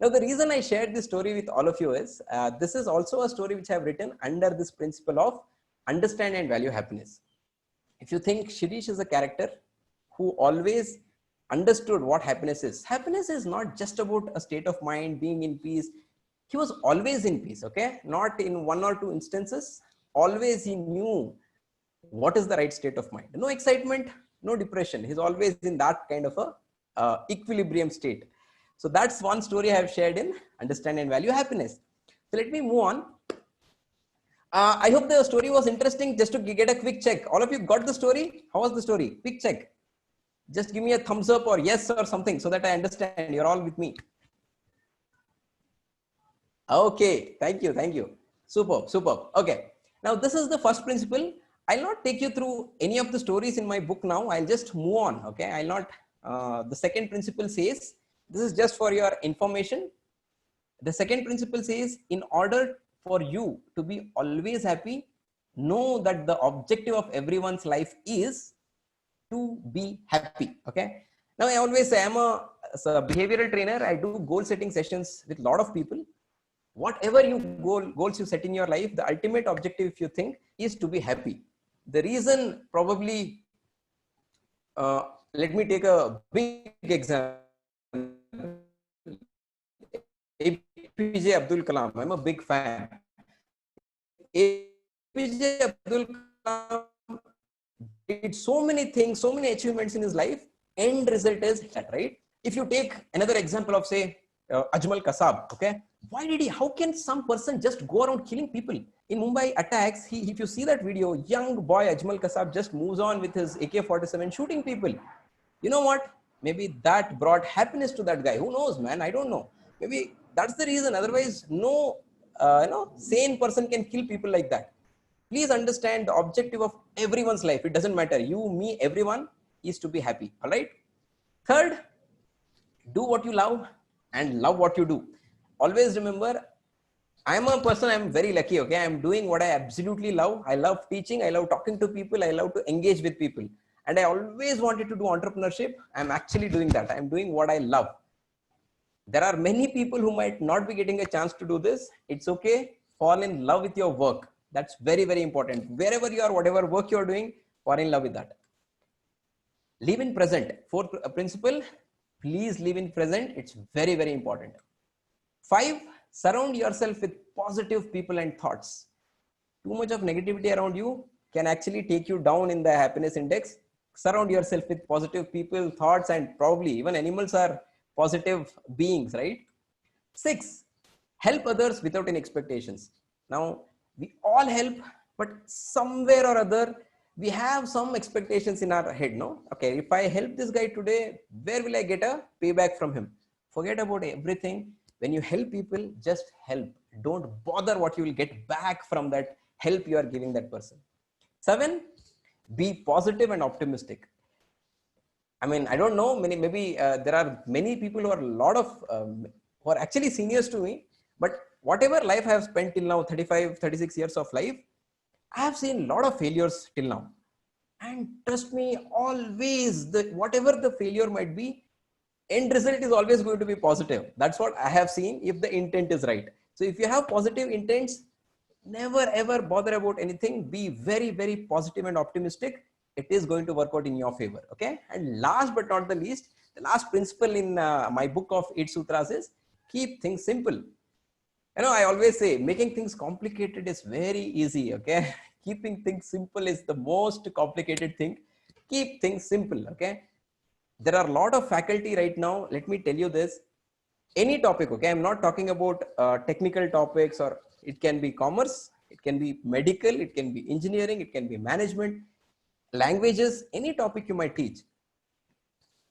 B: Now, the reason I shared this story with all of you is, this is also a story which I have written under this principle of understand and value happiness. If you think Shirish is a character who always understood what happiness is. Happiness is not just about a state of mind, being in peace. He was always in peace, okay? Not in 1 or 2 instances. Always he knew what is the right state of mind. No excitement, no depression. He's always in that kind of a equilibrium state. So that's one story I have shared in Understand and Value Happiness. So let me move on. I hope the story was interesting. Just to get a quick check. All of you got the story? How was the story? Quick check. Just give me a thumbs up or yes or something so that I understand. You're all with me. Okay, thank you, thank you. Superb, superb. Okay, now this is the first principle. I'll not take you through any of the stories in my book now. I'll just move on. Okay, I'll not. The second principle says, this is just for your information. The second principle says, in order for you to be always happy, know that the objective of everyone's life is to be happy. Okay. Now I always say, I'm as a behavioral trainer. I do goal setting sessions with a lot of people. Whatever goals you set in your life, the ultimate objective, if you think, is to be happy. The reason probably, let me take a big example. APJ Abdul Kalam. I'm a big fan. APJ Abdul Kalam did so many things, so many achievements in his life. End result is that, right? If you take another example of, say, Ajmal Kasab, okay? Why did he? How can some person just go around killing people? In Mumbai attacks, if you see that video, young boy Ajmal Kasab just moves on with his AK-47 shooting people. You know what? Maybe that brought happiness to that guy. Who knows, man? I don't know. Maybe that's the reason. Otherwise, no, sane person can kill people like that. Please understand the objective of everyone's life. It doesn't matter. You, me, everyone is to be happy. All right. Third, do what you love and love what you do. Always remember, I'm a person, I'm very lucky. Okay. I'm doing what I absolutely love. I love teaching. I love talking to people. I love to engage with people. And I always wanted to do entrepreneurship. I'm actually doing that. I'm doing what I love. There are many people who might not be getting a chance to do this. It's okay. Fall in love with your work. That's very, very important. Wherever you are, whatever work you're doing, fall in love with that. Live in present. Fourth principle, please live in present. It's very, very important. 5, surround yourself with positive people and thoughts. Too much of negativity around you can actually take you down in the happiness index. Surround yourself with positive people, thoughts, and probably even animals are positive beings, right? 6, help others without any expectations. Now, we all help, but somewhere or other, we have some expectations in our head, no? Okay, if I help this guy today, where will I get a payback from him? Forget about everything. When you help people, just help. Don't bother what you will get back from that help you are giving that person. 7, be positive and optimistic. I mean, I don't know, maybe there are many people who are who are actually seniors to me, but whatever life I have spent till now, 35, 36 years of life, I have seen a lot of failures till now. And trust me, always, whatever the failure might be, end result is always going to be positive. That's what I have seen if the intent is right. So if you have positive intents, never ever bother about anything. Be very, very positive and optimistic. It is going to work out in your favor. Okay. And last but not the least, the last principle in my book of 8 Sutras is keep things simple. You know, I always say making things complicated is very easy. Okay. Keeping things simple is the most complicated thing. Keep things simple. Okay. There are a lot of faculty right now. Let me tell you this. Any topic, okay, I'm not talking about technical topics, or it can be commerce, it can be medical, it can be engineering, it can be management, languages, any topic you might teach.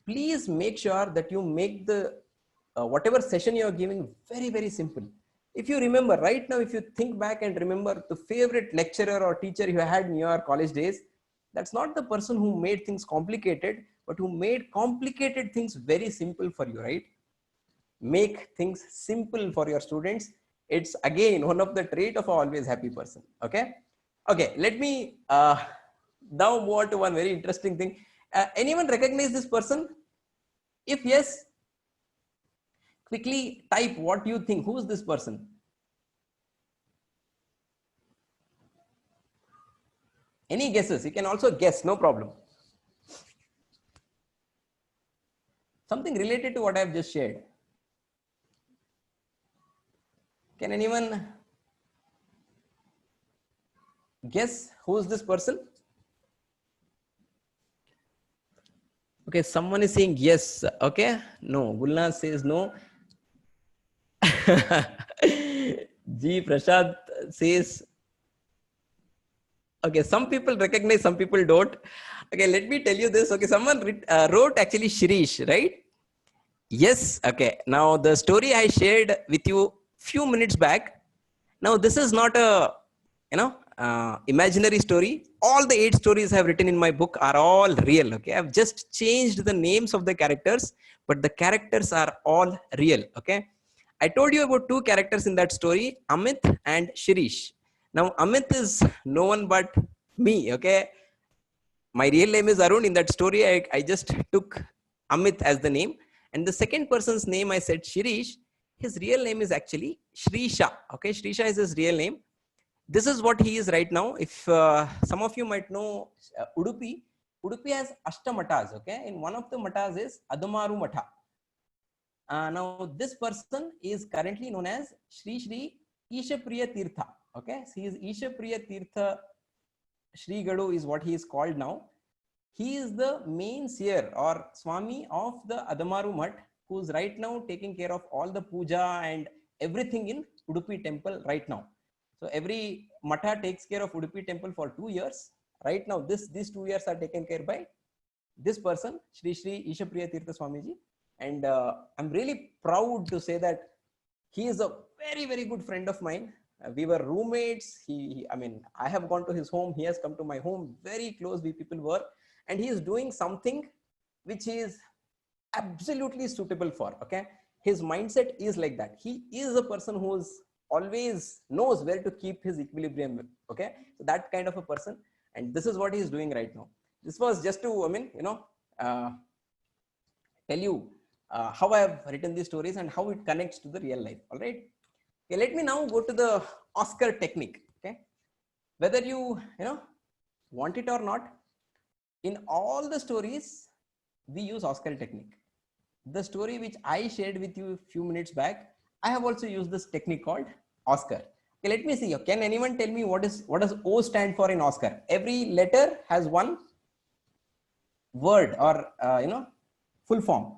B: Please make sure that you make the whatever session you are giving very, very simple. If you remember right now, if you think back and remember the favorite lecturer or teacher you had in your college days, that's not the person who made things complicated, but who made complicated things very simple for you, right? Make things simple for your students. It's again one of the trait of an always happy person. Okay. Okay. Let me now move on to one very interesting thing. Anyone recognize this person? If yes, quickly type what you think. Who is this person? Any guesses? You can also guess, no problem. Something related to what I have just shared. Can anyone guess who is this person? Okay, someone is saying yes. Okay, no. Gulnaz says no. G. Prashad says, okay, some people recognize, some people don't. Okay, let me tell you this. Okay, someone wrote actually Shirish, right? Yes. Okay, now the story I shared with you few minutes back. Now, this is not a, imaginary story. All the 8 stories I have written in my book are all real. Okay. I've just changed the names of the characters, but the characters are all real. Okay. I told you about 2 characters in that story, Amit and Shirish. Now, Amit is no one but me. Okay. My real name is Arun. In that story, I just took Amit as the name. And the second person's name, I said Shirish. His real name is actually Shrisha. Okay. Shrisha is his real name. This is what he is right now. If some of you might know Udupi, Udupi has Ashtamatas. Okay. And one of the matas is Adamaru Matha. Now, this person is currently known as Shri Shri Ishapriya Tirtha. Okay. So he is Ishapriya Tirtha Shri Gadu is what he is called now. He is the main seer or Swami of the Adamaru Mutt, who is right now taking care of all the puja and everything in Udupi temple right now. So every Matha takes care of Udupi temple for 2 years. Right now, these 2 years are taken care by this person, Shri Shri Ishapriya Tirtha Swamiji. And I'm really proud to say that he is a very, very good friend of mine. We were roommates. I have gone to his home. He has come to my home. Very close we people were. And he is doing something which is absolutely suitable for. Okay. His mindset is like that. He is a person who is always knows where to keep his equilibrium. Okay. So that kind of a person. And this is what he is doing right now. This was just to, tell you how I have written these stories and how it connects to the real life. All right. Okay, let me now go to the Oscar technique. Okay. Whether you want it or not, in all the stories, we use Oscar technique. The story which I shared with you a few minutes back, I have also used this technique called Oscar. Okay, let me see. Can anyone tell me what does O stand for in Oscar? Every letter has one word or full form.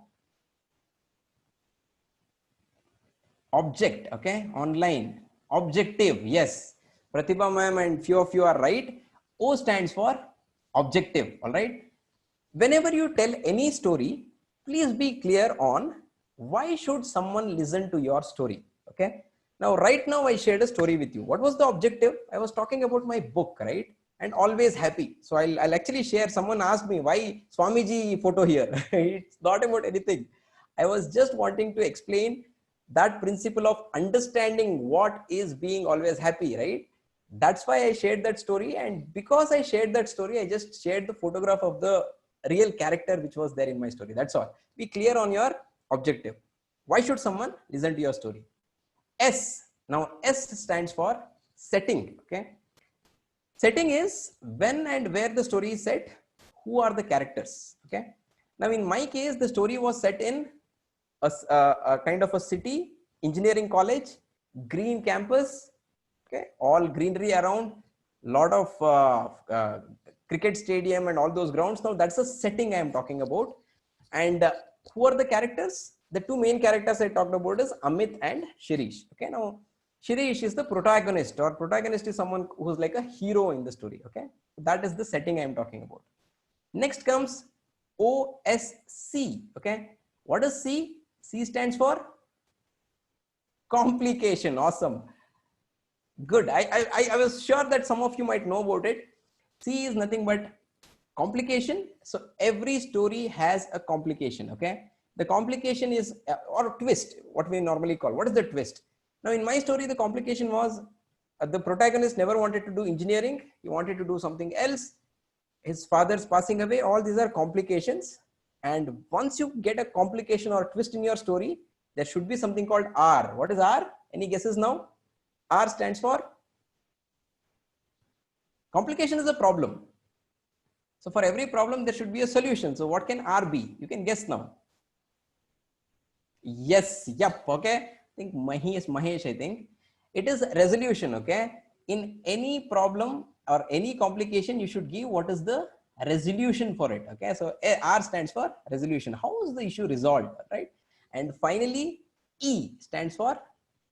B: Object. Okay, online. Objective. Yes, Pratibha ma'am and few of you are right. O stands for objective. All right. Whenever you tell any story, please be clear on why should someone listen to your story. Okay. Now, right now I shared a story with you. What was the objective? I was talking about my book, right? And always happy. So I'll actually share. Someone asked me why Swamiji photo here. It's not about anything. I was just wanting to explain that principle of understanding what is being always happy, right? That's why I shared that story. And because I shared that story, I just shared the photograph of the real character which was there in my story. That's all. Be clear on your objective. Why should someone listen to your story? S. Now S stands for setting. Okay. Setting is when and where the story is set. Who are the characters? Okay. Now in my case, the story was set in a kind of a city, engineering college, green campus. Okay. All greenery around, lot of cricket stadium and all those grounds. Now that's the setting I am talking about. And who are the characters? The 2 main characters I talked about is Amit and Shirish. Okay. Now Shirish is the protagonist, or protagonist is someone who's like a hero in the story. Okay. That is the setting I am talking about. Next comes OSC. Okay. What is C? C stands for complication. Awesome. Good. I was sure that some of you might know about it. C is nothing but complication. So every story has a complication. Okay. The complication is or twist, what we normally call. What is the twist? Now in my story, the complication was the protagonist never wanted to do engineering. He wanted to do something else. His father's passing away. All these are complications. And once you get a complication or twist in your story, there should be something called R. What is R? Any guesses now? R stands for complication is a problem. So for every problem, there should be a solution. So what can R be? You can guess now. Yes. Yep. Okay. I think Mahesh, I think. It is resolution. Okay. In any problem or any complication, you should give what is the resolution for it. Okay. So R stands for resolution. How is the issue resolved? Right. And finally, E stands for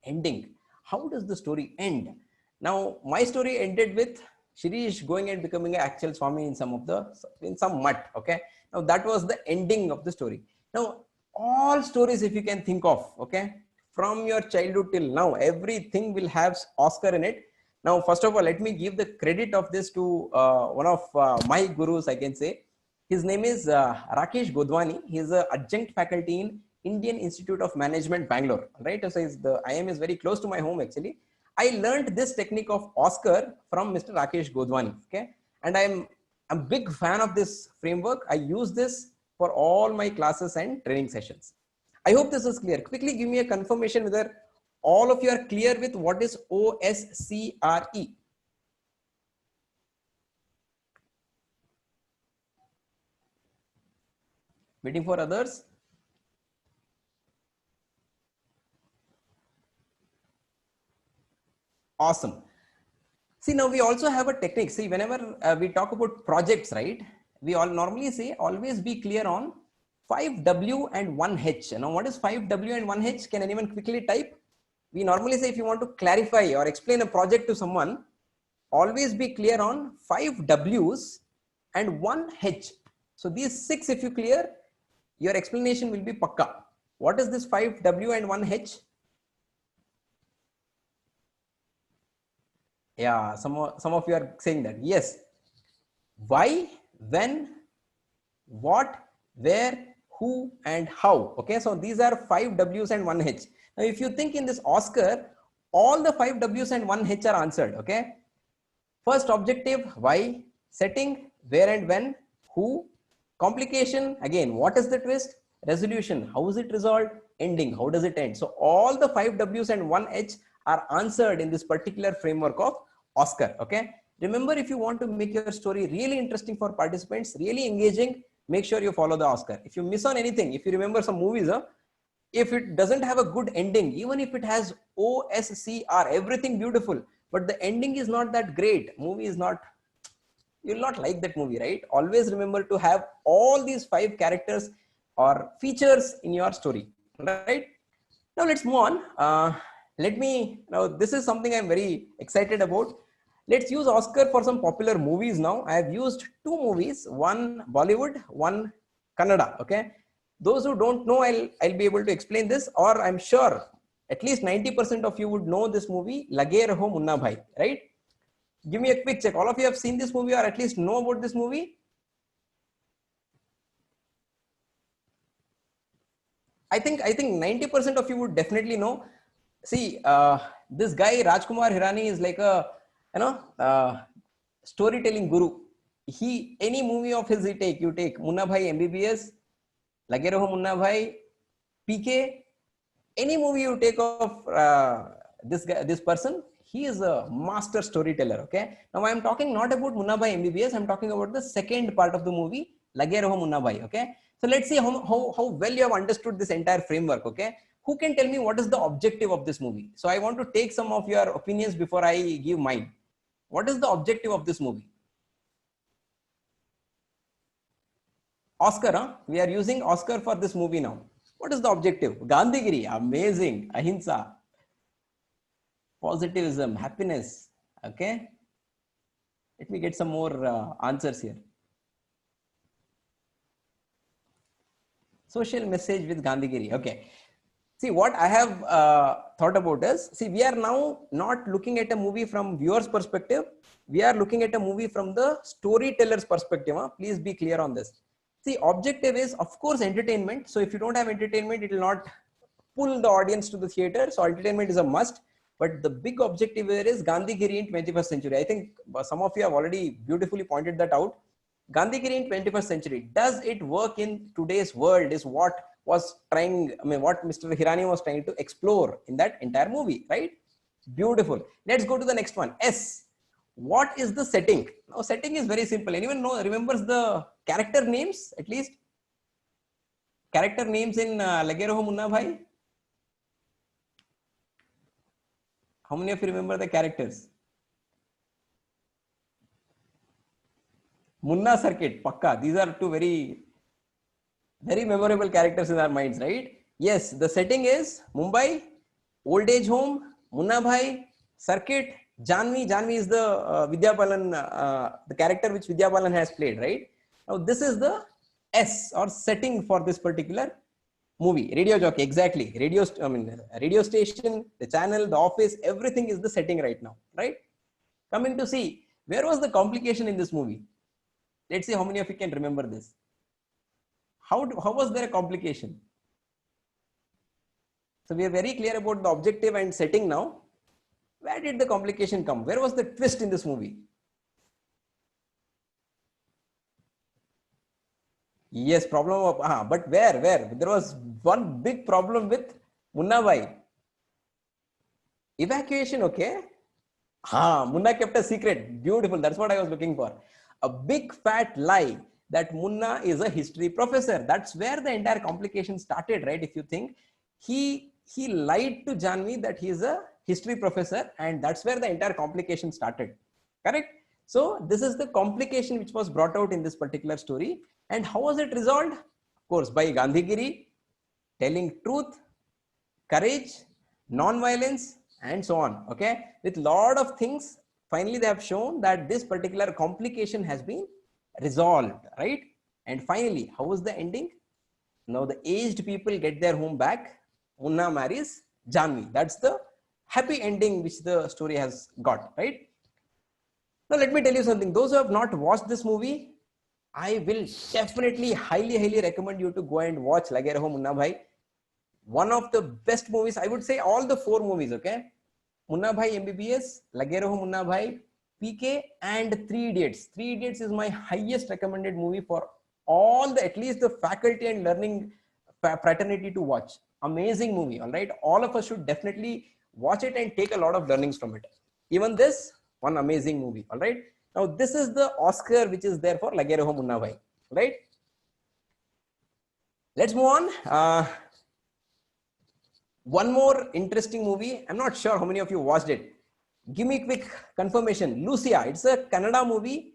B: ending. How does the story end? Now, my story ended with Shirish going and becoming an actual Swami in some mutt. Okay. Now that was the ending of the story. Now, all stories, if you can think of, okay, from your childhood till now, everything will have Oscar in it. Now, first of all, let me give the credit of this to one of my gurus, I can say. His name is Rakesh Godwani. He is an adjunct faculty in Indian Institute of Management, Bangalore. Right? So the IIM is very close to my home actually. I learned this technique of Oscar from Mr. Rakesh Godwani. Okay, and I'm a big fan of this framework. I use this for all my classes and training sessions. I hope this is clear. Quickly give me a confirmation whether all of you are clear with what is OSCRE. Waiting for others. Awesome. See, now we also have a technique. See, whenever we talk about projects, right? We all normally say always be clear on 5W and 1H. Now, what is 5W and 1H? Can anyone quickly type? We normally say if you want to clarify or explain a project to someone, always be clear on 5 W's and 1 H. So these 6, if you clear, your explanation will be pakka. What is this 5 W and 1 H? Yeah, some of you are saying that. Yes. Why, when, what, where, who, and how. Okay, so these are 5 W's and 1 H. Now, if you think in this Oscar, all the 5 W's and 1 H are answered. Okay. First objective, why, setting, where and when, who, complication, again, what is the twist, resolution, how is it resolved, ending, how does it end. So all the 5 W's and 1 H are answered in this particular framework of Oscar. Okay. Remember, if you want to make your story really interesting for participants, really engaging, make sure you follow the Oscar. If you miss on anything, if you remember some movies, if it doesn't have a good ending, even if it has OSCR, everything beautiful, but the ending is not that great, movie is not, you'll not like that movie, right? Always remember to have all these 5 characters or features in your story, right? Now let's move on. Now this is something I'm very excited about. Let's use Oscar for some popular movies now. I have used 2 movies, one Bollywood, one Kannada. Okay. Those who don't know, I'll be able to explain this, or I'm sure at least 90% of you would know this movie, Lage Raho Munna Bhai, right? Give me a quick check. All of you have seen this movie or at least know about this movie? I think 90% of you would definitely know. See, this guy Rajkumar Hirani is like a storytelling guru. Any movie of his you take Munna Bhai MBBS, Lage Raho Munna Bhai, PK, any movie you take of this person, he is a master storyteller. Okay. Now I am talking not about Munna Bhai MBBS. I'm talking about the second part of the movie, Lage Raho Munna Bhai. Okay. So let's see how well you have understood this entire framework. Okay. Who can tell me what is the objective of this movie? So I want to take some of your opinions before I give mine. What is the objective of this movie? Oscar, huh? We are using Oscar for this movie now. What is the objective? Gandhigiri, amazing. Ahimsa, positivism, happiness. Okay. Let me get some more answers here. Social message with Gandhigiri. Okay. See, what I have thought about is, see, we are now not looking at a movie from viewer's perspective. We are looking at a movie from the storyteller's perspective. Huh? Please be clear on this. See, objective is, of course, entertainment. So if you don't have entertainment, it will not pull the audience to the theater. So entertainment is a must. But the big objective here is Gandhigiri in 21st century. I think some of you have already beautifully pointed that out. Gandhigiri in 21st century. Does it work in today's world is what was trying, what Mr. Hirani was trying to explore in that entire movie, right? Beautiful. Let's go to the next one. S. What is the setting? Now, setting is very simple. Anyone remembers the character names at least? Character names in Lage Raho Munna Bhai? How many of you remember the characters? Munna Circuit, Pakka. These are 2 very memorable characters in our minds, right? Yes, the setting is Mumbai, old age home, Munna Bhai, circuit, Janvi. Janvi is the Vidya Balan, the character which Vidya Balan has played, right? Now this is the S or setting for this particular movie, radio jockey, exactly. Radio station, the channel, the office, everything is the setting right now, right? Coming to see, where was the complication in this movie? Let's see how many of you can remember this. How was there a complication? So we are very clear about the objective and setting now. Where did the complication come? Where was the twist in this movie? Yes, problem of, but where? There was one big problem with Munna Bhai. Evacuation, okay? Munna kept a secret. Beautiful. That's what I was looking for. A big fat lie that Munna is a history professor. That's where the entire complication started, right? If you think he lied to Janvi that he is a history professor, and that's where the entire complication started. Correct? So this is the complication which was brought out in this particular story. And how was it resolved? Of course, by Gandhigiri, telling truth, courage, non-violence, and so on. Okay, with lot of things, finally they have shown that this particular complication has been resolved, right? And finally, how was the ending? Now the aged people get their home back. Munna marries Janvi. That's the happy ending which the story has got, right? Now let me tell you something. Those who have not watched this movie, I will definitely highly recommend you to go and watch Lage Raho Munna Bhai. One of the best movies, I would say all the 4 movies, okay? Munna Bhai MBBS, Lage Raho Munna Bhai, PK, and 3 Idiots. 3 Idiots is my highest recommended movie for all the, at least the faculty and learning fraternity to watch. Amazing movie, all right? All of us should definitely watch it and take a lot of learnings from it. Even this, one amazing movie, all right? Now, this is the Oscar which is there for Lage Raho Munna Bhai, right? Let's move on. One more interesting movie. I'm not sure how many of you watched it. Give me quick confirmation. Lucia, it's a Kannada movie.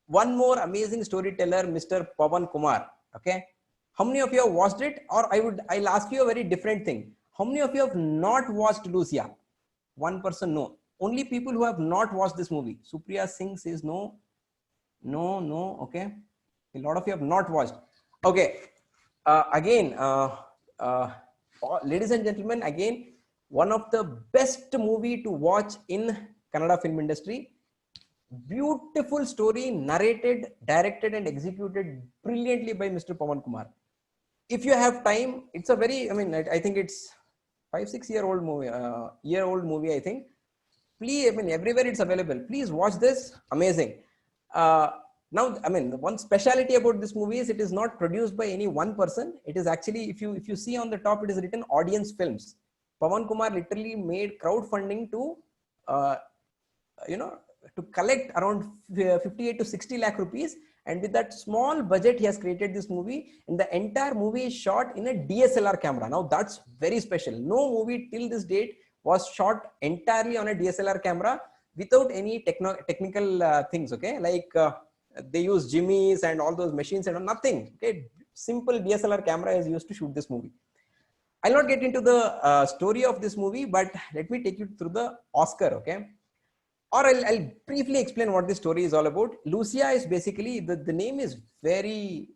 B: One more amazing storyteller, Mr. Pawan Kumar. Okay. How many of you have watched it? Or I'll ask you a very different thing. How many of you have not watched Lucia? One person, no. Only people who have not watched this movie. Supriya Singh says no. No. Okay. A lot of you have not watched. Okay. Ladies and gentlemen, again, one of the best movie to watch in Kannada film industry. Beautiful story, narrated, directed, and executed brilliantly by Mr. Pawan Kumar. If you have time, it's a very, I think it's 5-6 year old movie, I think. Please, everywhere it's available. Please watch this. Amazing. Now, the one speciality about this movie is it is not produced by any one person. It is actually, if you see on the top, it is written Audience Films. Pawan Kumar literally made crowdfunding to, to collect around 58 to 60 lakh rupees. And with that small budget, he has created this movie. And the entire movie is shot in a DSLR camera. Now, that's very special. No movie till this date was shot entirely on a DSLR camera without any technical things, okay? Like they use jimmies and all those machines and nothing, okay? Simple DSLR camera is used to shoot this movie. I'll not get into the story of this movie, but let me take you through the Oscar, okay? Or I'll briefly explain what this story is all about. Lucia is basically, the name is very,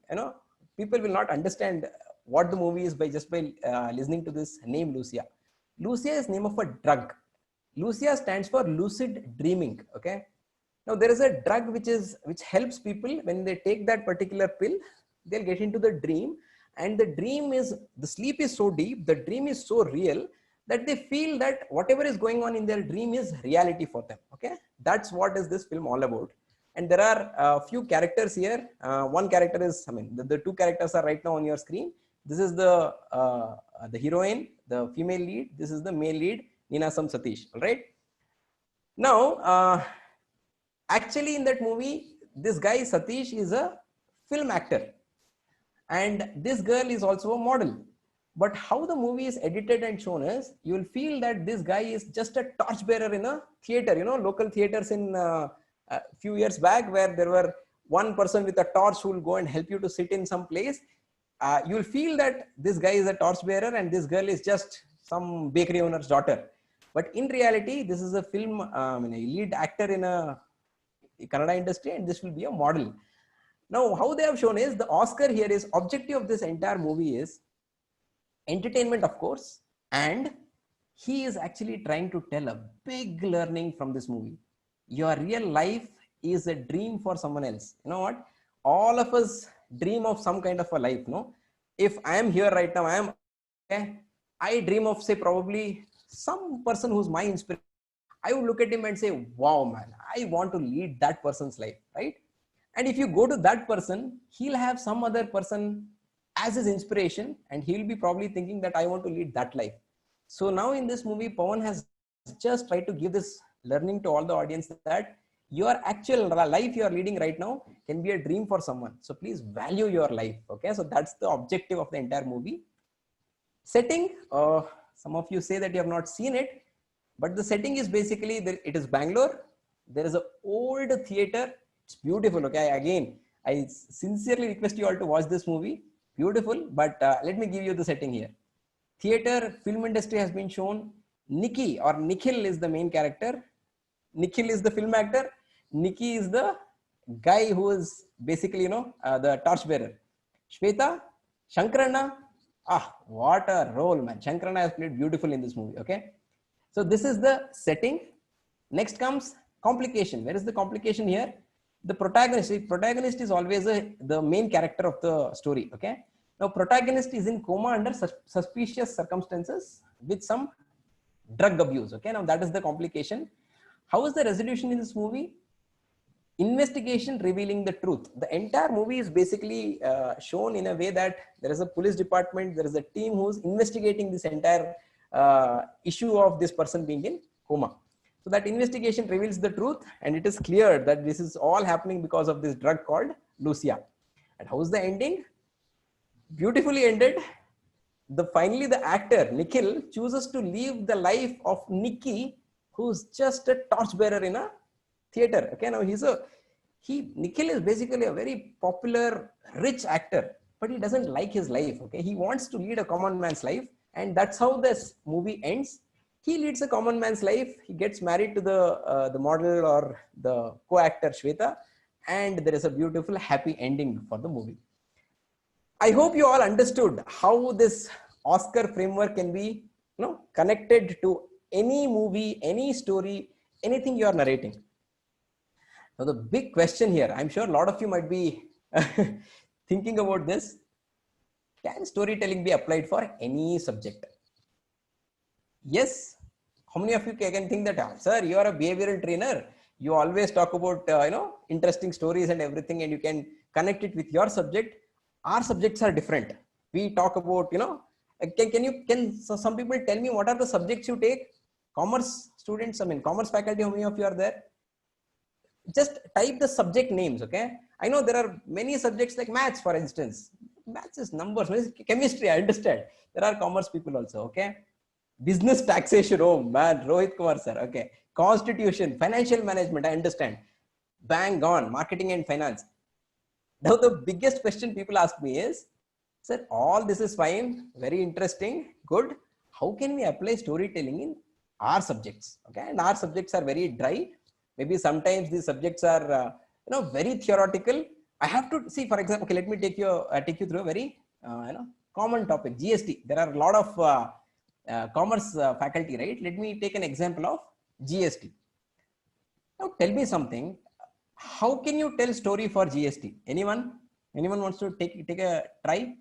B: people will not understand what the movie is by listening to this name Lucia. Lucia is name of a drug. Lucia stands for lucid dreaming, okay? Now there is a drug which helps people when they take that particular pill, they'll get into the dream, and the sleep is so deep, the dream is so real that they feel that whatever is going on in their dream is reality for them, okay? That's what is this film all about. And there are a few characters here. One character is, the 2 characters are right now on your screen. This is the heroine, the female lead. This is the male lead, Ninasam Satish, all right? Now, actually in that movie, this guy Satish is a film actor. And this girl is also a model. But how the movie is edited and shown is, you will feel that this guy is just a torchbearer in a theater, local theaters in a few years back where there were one person with a torch who will go and help you to sit in some place. You will feel that this guy is a torchbearer and this girl is just some bakery owner's daughter. But in reality, this is a film, a lead actor in a Kannada industry, and this will be a model. Now, how they have shown is the Oscar here is objective of this entire movie is entertainment, of course, and he is actually trying to tell a big learning from this movie. Your real life is a dream for someone else. You know what? All of us dream of some kind of a life, no? If I am here right now, I dream of, say, probably some person who's my inspiration. I would look at him and say, wow, man, I want to lead that person's life, right? And if you go to that person, he'll have some other person as his inspiration, and he'll be probably thinking that I want to lead that life. So now in this movie, Pawan has just tried to give this learning to all the audience that your actual life you are leading right now can be a dream for someone. So please value your life. Okay, so that's the objective of the entire movie. Setting, some of you say that you have not seen it, but the setting is basically, it is Bangalore. There is an old theater. It's beautiful. Okay, again, I sincerely request you all to watch this movie. Beautiful, but let me give you the setting here. Theater, film industry has been shown. Nikki or Nikhil is the main character. Nikhil is the film actor. Nikki is the guy who is basically, the torchbearer. Shweta, Shankarana. Ah, what a role, man. Shankarana has played beautiful in this movie. Okay. So this is the setting. Next comes complication. Where is the complication here? The protagonist. Protagonist is always the main character of the story. Okay. Now, protagonist is in coma under suspicious circumstances with some drug abuse. Okay. Now, that is the complication. How is the resolution in this movie? Investigation revealing the truth. The entire movie is basically shown in a way that there is a police department, there is a team who's investigating this entire issue of this person being in coma. So that investigation reveals the truth, and it is clear that this is all happening because of this drug called Lucia. And how's the ending? Beautifully ended. Finally the actor Nikhil chooses to live the life of Nikki, who's just a torchbearer in a theater. Okay, now Nikhil is basically a very popular, rich actor, but he doesn't like his life. Okay, he wants to lead a common man's life, and that's how this movie ends. He leads a common man's life. He gets married to the model or the co-actor Shweta, and there is a beautiful, happy ending for the movie. I hope you all understood how this Oscar framework can be, connected to any movie, any story, anything you are narrating. Now, the big question here, I'm sure a lot of you might be thinking about this. Can storytelling be applied for any subject? Yes. How many of you can think that, sir, you are a behavioral trainer. You always talk about, interesting stories and everything, and you can connect it with your subject. Our subjects are different. We talk about, can some people tell me what are the subjects you take? Commerce students, commerce faculty, how many of you are there? Just type the subject names. Okay, I know there are many subjects like maths, for instance. Maths is numbers. Chemistry, I understand. There are commerce people also. Okay, business taxation, oh man, Rohit Kumar sir. Okay, constitution, financial management, I understand. Bang on, marketing and finance. Now the biggest question people ask me is, sir, all this is fine, very interesting, good. How can we apply storytelling in our subjects? Okay, and our subjects are very dry. Maybe sometimes these subjects are, very theoretical. I have to see, for example, okay, let me take you through a very, common topic, GST. There are a lot of commerce faculty, right? Let me take an example of GST. Now tell me something. How can you tell story for GST? Anyone wants to take a try?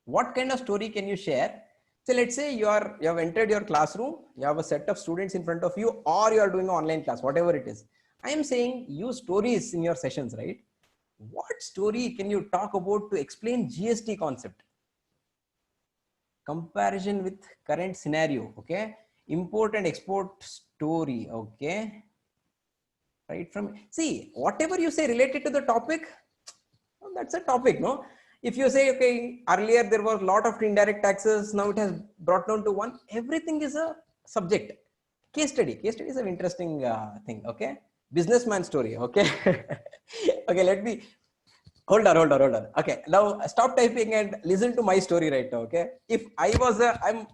B: What kind of story can you share? So let's say you have entered your classroom, you have a set of students in front of you, or you are doing an online class, whatever it is. I am saying use stories in your sessions, right? What story can you talk about to explain GST concept? Comparison with current scenario. Okay, import and export story. Okay, right, from see whatever you say related to the topic, that's a topic. No, if you say, okay, earlier there was a lot of indirect taxes, now it has brought down to one, everything is a subject. Case study is an interesting thing. Okay, businessman story. Okay. Okay, let me hold on. Okay, now stop typing and listen to my story right now. Okay, if I was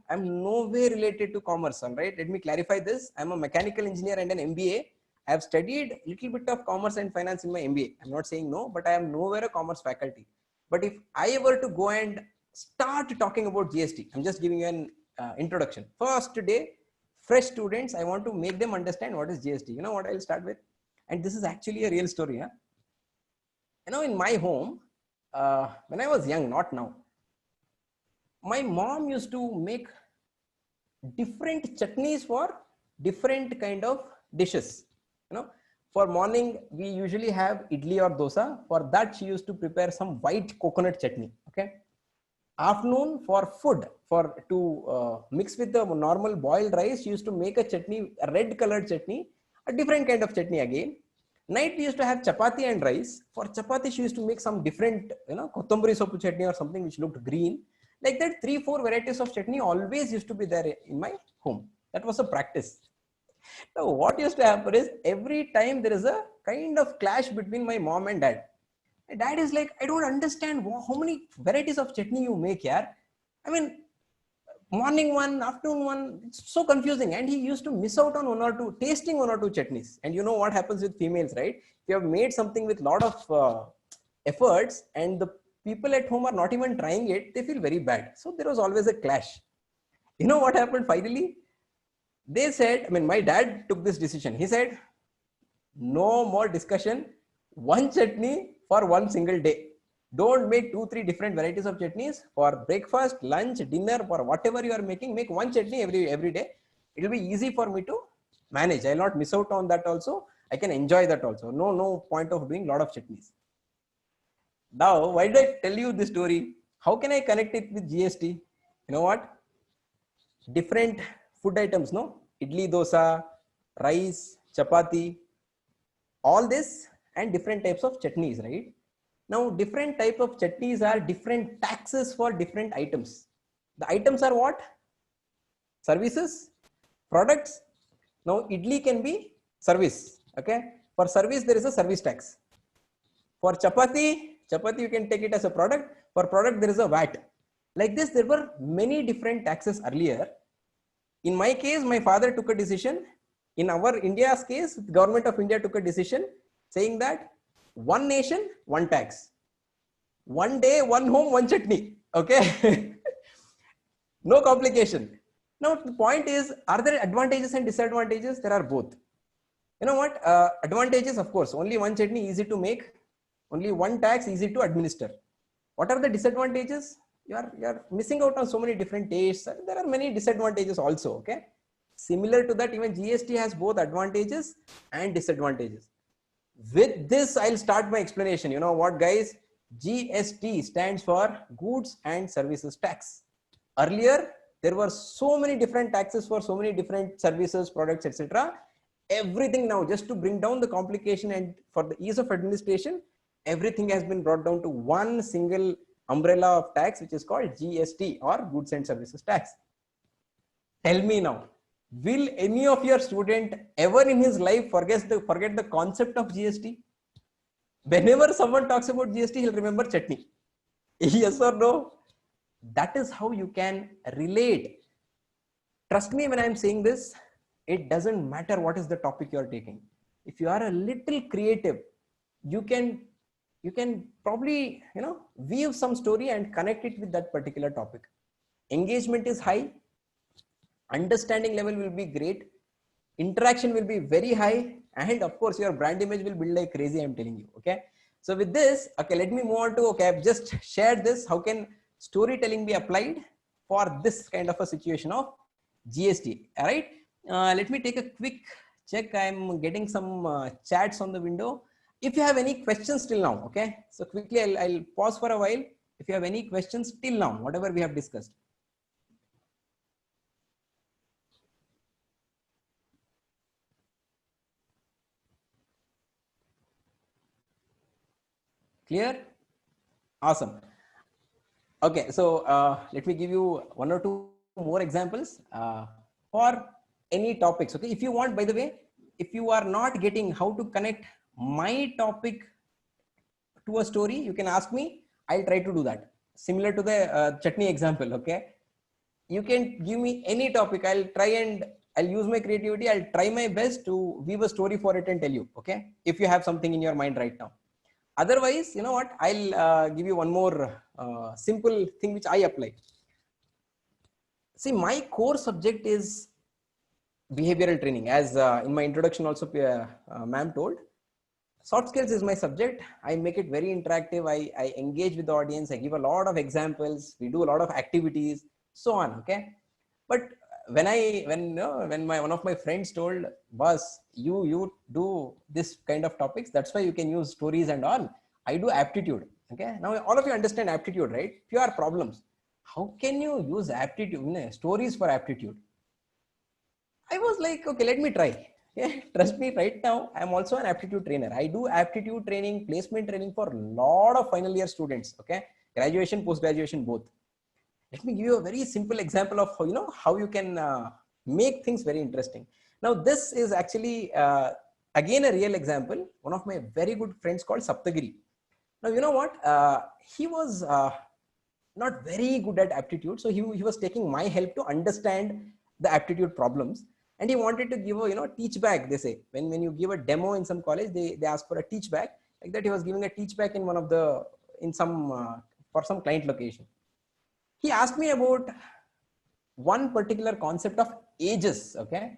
B: I'm no way related to commerce. All right, let me clarify this. I'm a mechanical engineer and an MBA. I have studied little bit of commerce and finance in my MBA. I'm not saying no, but I am nowhere a commerce faculty. But if I were to go and start talking about GST. I'm just giving you an introduction. First day, fresh students, I want to make them understand what is GST. You know what I'll start with? And this is actually a real story. Huh? You know, in my home, when I was young, not now, my mom used to make different chutneys for different kind of dishes. You know, for morning, we usually have idli or dosa. For that, she used to prepare some white coconut chutney. Okay. Afternoon, for food, for to mix with the normal boiled rice, she used to make a chutney, a red colored chutney, a different kind of chutney again. Night we used to have chapati and rice. For chapati, she used to make some different, you know, kothambari soppu chutney or something which looked green. Like that, 3-4 varieties of chutney always used to be there in my home. That was a practice. Now, what used to happen is every time there is a kind of clash between my mom and dad. My dad is like, I don't understand how many varieties of chutney you make here. I mean, morning one, afternoon one, it's so confusing. And he used to miss out on tasting one or two chutneys. And you know what happens with females, right? If you have made something with a lot of efforts and the people at home are not even trying it, they feel very bad. So there was always a clash. You know what happened finally? They said, I mean, my dad took this decision. He said, no more discussion, one chutney for one single day. Don't make 2-3 different varieties of chutneys for breakfast, lunch, dinner, for whatever you are making. Make one chutney every day. It will be easy for me to manage. I will not miss out on that also. I can enjoy that also. No point of doing a lot of chutneys. Now, why did I tell you this story? How can I connect it with GST? You know what? Different food items, no? Idli, dosa, rice, chapati, all this and different types of chutneys, right? Now, different type of chutneys are different taxes for different items. The items are what? Services, products. Now, idli can be service. Okay. For service, there is a service tax. For chapati you can take it as a product. For product, there is a VAT. Like this, there were many different taxes earlier. In my case, my father took a decision. In our India's case, the government of India took a decision saying that one nation, one tax. One day, one home, one chutney. Okay. No complication. Now, the point is, are there advantages and disadvantages? There are both. You know what? Advantages, of course, only one chutney, easy to make. Only one tax, easy to administer. What are the disadvantages? You are missing out on so many different tastes. There are many disadvantages also. Okay. Similar to that, even GST has both advantages and disadvantages. With this, I'll start my explanation. You know what, guys? GST stands for Goods and Services Tax. Earlier, there were so many different taxes for so many different services, products, etc. Everything now, just to bring down the complication and for the ease of administration, everything has been brought down to one single umbrella of tax, which is called GST or Goods and Services Tax. Tell me now, will any of your student ever in his life forget the concept of GST? Whenever someone talks about GST, he'll remember chutney. Yes or no? That is how you can relate. Trust me when I'm saying this, it doesn't matter what is the topic you're taking. If you are a little creative, you can probably, you know, weave some story and connect it with that particular topic. Engagement is high. Understanding level will be great. Interaction will be very high. And of course, your brand image will build like crazy, I'm telling you. Okay. So with this, okay, let me move on to, okay, I've just shared this. How can storytelling be applied for this kind of a situation of GST? All right. Let me take a quick check. I'm getting some chats on the window. If you have any questions till now, okay. So quickly, I'll pause for a while. If you have any questions till now, whatever we have discussed. Clear? Awesome. Okay, so let me give you one or two more examples for any topics. Okay, if you want, by the way, if you are not getting how to connect my topic to a story, you can ask me. I'll try to do that. Similar to the chutney example. Okay, you can give me any topic. I'll try and I'll use my creativity. I'll try my best to weave a story for it and tell you. Okay, if you have something in your mind right now. Otherwise, you know what? I'll give you one more simple thing which I apply. See, my core subject is behavioral training, as in my introduction also ma'am told. Soft skills is my subject. I make it very interactive. I engage with the audience. I give a lot of examples. We do a lot of activities, so on. Okay, but when one of my friends told, boss, you do this kind of topics, that's why you can use stories and all. I do aptitude. Okay, now all of you understand aptitude, right? Pure problems. How can you use aptitude, stories for aptitude? I was like, okay, let me try. Yeah, trust me, right now, I'm also an aptitude trainer. I do aptitude training, placement training for a lot of final year students. Okay, graduation, post-graduation, both. Let me give you a very simple example of how you can make things very interesting. Now, this is actually again a real example. One of my very good friends called Saptagiri. Now, you know what? He was not very good at aptitude, so he was taking my help to understand the aptitude problems. And he wanted to give a teach back. They say when you give a demo in some college, they ask for a teach back. Like that, he was giving a teach back in for some client location. He asked me about one particular concept of ages. Okay,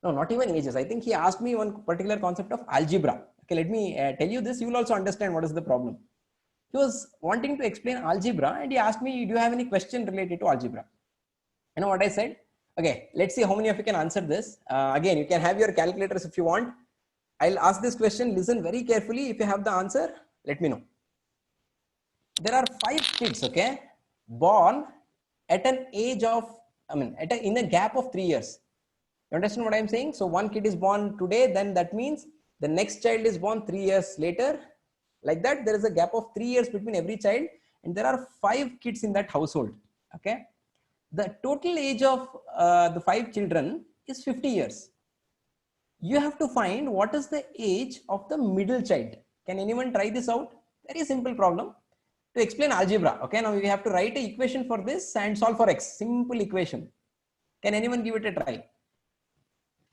B: no, not even ages. I think he asked me one particular concept of algebra. Okay, let me tell you this. You will also understand what is the problem. He was wanting to explain algebra, and he asked me, do you have any question related to algebra? You know what I said? Okay, let's see how many of you can answer this. Again, you can have your calculators if you want. I'll ask this question, listen very carefully. If you have the answer, let me know. There are 5 kids, okay, born at an age of, in a gap of 3 years. You understand what I'm saying? So one kid is born today, then that means the next child is born 3 years later. Like that, there is a gap of 3 years between every child, and there are 5 kids in that household. Okay, the total age of the 5 children is 50 years. You have to find what is the age of the middle child. Can anyone try this out? Very simple problem to explain algebra. Okay, now we have to write an equation for this and solve for x. Simple equation. Can anyone give it a try?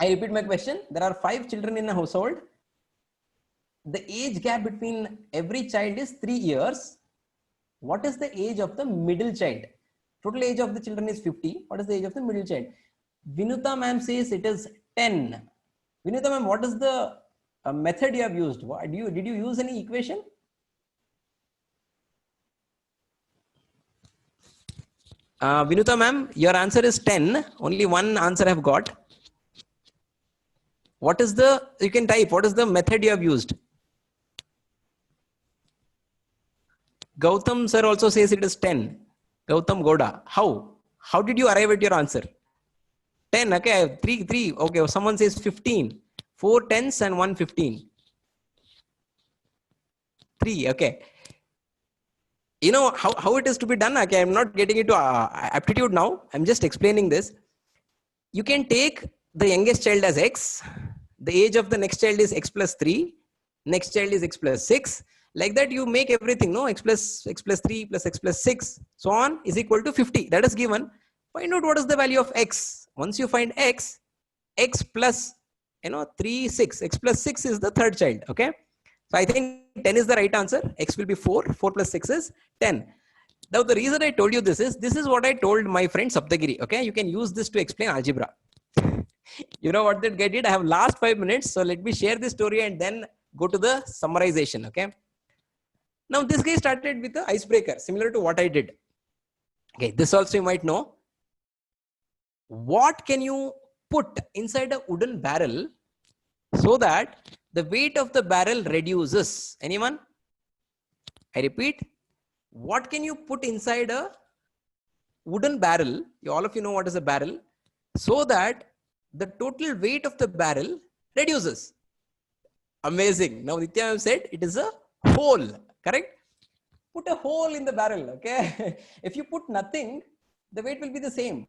B: I repeat my question. There are 5 children in a household. The age gap between every child is 3 years. What is the age of the middle child? Total age of the children is 50. What is the age of the middle child? Vinuta ma'am says it is 10. Vinuta ma'am, what is the method you have used? Did you use any equation? Vinuta ma'am, your answer is 10. Only one answer I have got. What is you can type, what is the method you have used? Gautam sir also says it is 10. Gautam Goda. How? How did you arrive at your answer? 10. Okay, 3. Okay, someone says 15. 4 10s and 1 15. 3. Okay. You know how it is to be done? Okay, I'm not getting into aptitude now. I'm just explaining this. You can take the youngest child as x. The age of the next child is x plus 3. Next child is x plus 6. Like that, you make everything, no? X plus 3 plus x plus 6, so on, is equal to 50. That is given. Find out what is the value of x. Once you find x plus 3 6, x plus 6 is the third child. Okay, so I think 10 is the right answer. X will be 4 plus 6 is 10. Now the reason I told you this is what I told my friend Saptagiri. Okay, you can use this to explain algebra. You know what that guy did? I have last 5 minutes, so let me share this story and then go to the summarization. Okay, now this guy started with the icebreaker similar to what I did. Okay, this also you might know. What can you put inside a wooden barrel so that the weight of the barrel reduces? Anyone? I repeat, what can you put inside a wooden barrel? All of you know what is a barrel, so that the total weight of the barrel reduces. Amazing. Now Nitya said it is a hole, correct? Put a hole in the barrel. Okay, if you put nothing, the weight will be the same.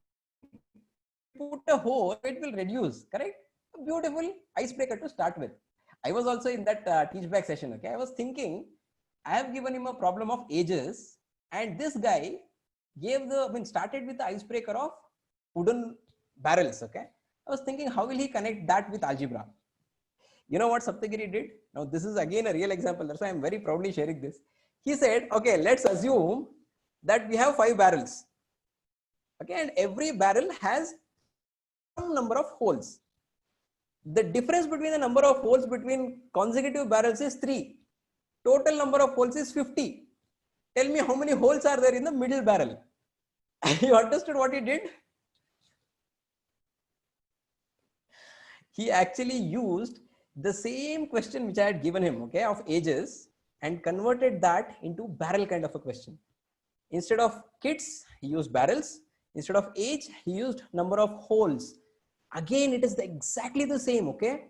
B: Put a hole, it will reduce, correct? A beautiful icebreaker to start with. I was also in that teach back session. Okay, I was thinking, I have given him a problem of ages, and this guy started with the icebreaker of wooden barrels. Okay, I was thinking, how will he connect that with algebra? You know what Saptagiri did? Now, this is again a real example. That's why I'm very proudly sharing this. He said, okay, let's assume that we have 5 barrels. Okay, and every barrel has some number of holes. The difference between the number of holes between consecutive barrels is 3. Total number of holes is 50. Tell me how many holes are there in the middle barrel. You understood what he did? He actually used the same question which I had given him, okay, of ages, and converted that into barrel kind of a question. Instead of kids, he used barrels. Instead of age, he used number of holes. Again, it is exactly the same, okay?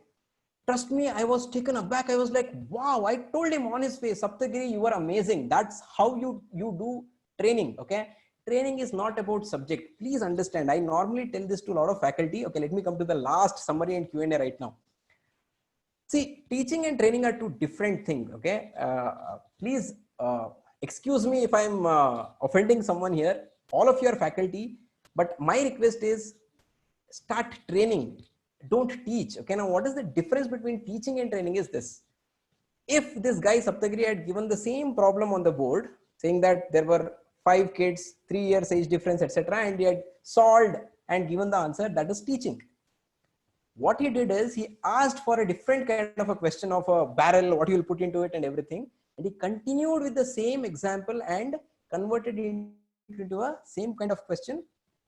B: Trust me, I was taken aback. I was like, wow, I told him on his face, Saptagiri, you are amazing. That's how you do training, okay? Training is not about subject. Please understand, I normally tell this to a lot of faculty. Okay, let me come to the last summary and Q&A right now. See, teaching and training are 2 different things, okay? Please excuse me if I'm offending someone here. All of you are faculty, but my request is start training. Don't teach. Okay, now what is the difference between teaching and training is this. If this guy Saptagiri had given the same problem on the board, saying that there were 5 kids, 3 years age difference, etc., and he had solved and given the answer, that is teaching. What he did is he asked for a different kind of a question of a barrel, what you will put into it and everything. And he continued with the same example and converted it into a same kind of question,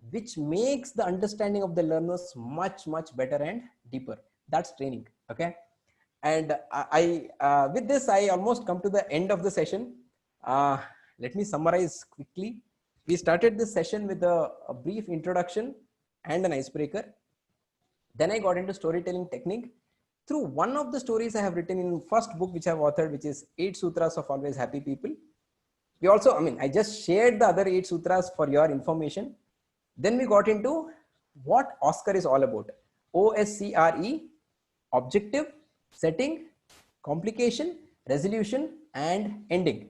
B: which makes the understanding of the learners much, much better and deeper. That's training. Okay. And with this, I almost come to the end of the session. Let me summarize quickly. We started this session with a brief introduction and an icebreaker. Then I got into storytelling technique through one of the stories I have written in first book, which I have authored, which is 8 Sutras of Always Happy People. We also, I just shared the other 8 sutras for your information. Then we got into what OSCAR is all about. OSCRE, objective, setting, complication, resolution, and ending.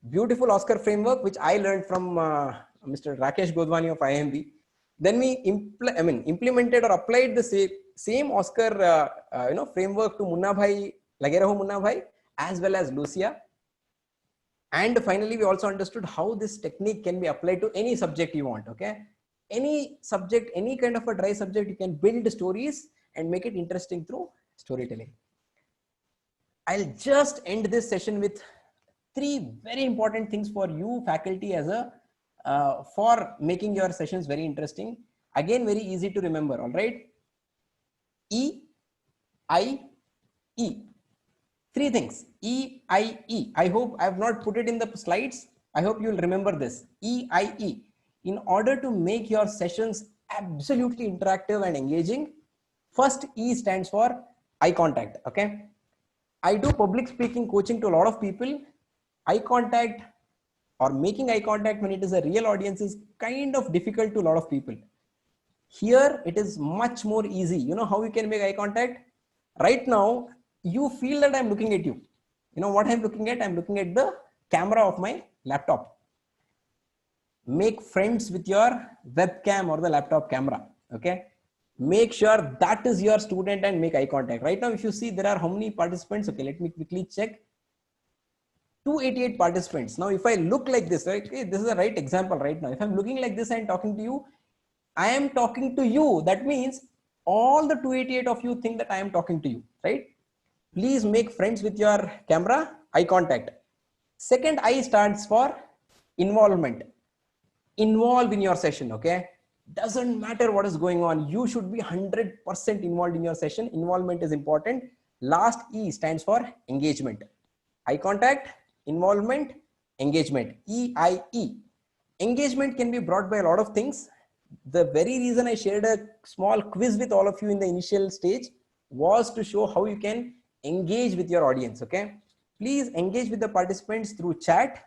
B: Beautiful OSCAR framework, which I learned from Mr. Rakesh Godwani of IMB. Then we implemented or applied the same OSCAR framework to Munna Bhai, Lageraho Munna Bhai, as well as Lucia. And finally, we also understood how this technique can be applied to any subject you want. Okay, any subject, any kind of a dry subject, you can build stories and make it interesting through storytelling. I'll just end this session with 3 very important things for you faculty as a for making your sessions very interesting. Again, very easy to remember. All right, E, I, E. 3 things, E, I, E. I hope I have not put it in the slides. I hope you will remember this, E, I, E. In order to make your sessions absolutely interactive and engaging, first E stands for eye contact. Okay, I do public speaking coaching to a lot of people. Eye contact or making eye contact when it is a real audience is kind of difficult to a lot of people. Here it is much more easy. You know how you can make eye contact? Right now, you feel that I'm looking at you. You know what I'm looking at? I'm looking at the camera of my laptop. Make friends with your webcam or the laptop camera. Okay. Make sure that is your student and make eye contact. Right now, if you see there are how many participants? Okay, let me quickly check. 288 participants. Now, if I look like this, right? Okay, this is the right example right now. If I'm looking like this and talking to you, I am talking to you. That means all the 288 of you think that I am talking to you, right? Please make friends with your camera, eye contact. Second I stands for involvement. Involve in your session, okay? Doesn't matter what is going on. You should be 100% involved in your session. Involvement is important. Last E stands for engagement. Eye contact, involvement, engagement. EIE. Engagement can be brought by a lot of things. The very reason I shared a small quiz with all of you in the initial stage was to show how you can engage with your audience. Okay, please engage with the participants through chat,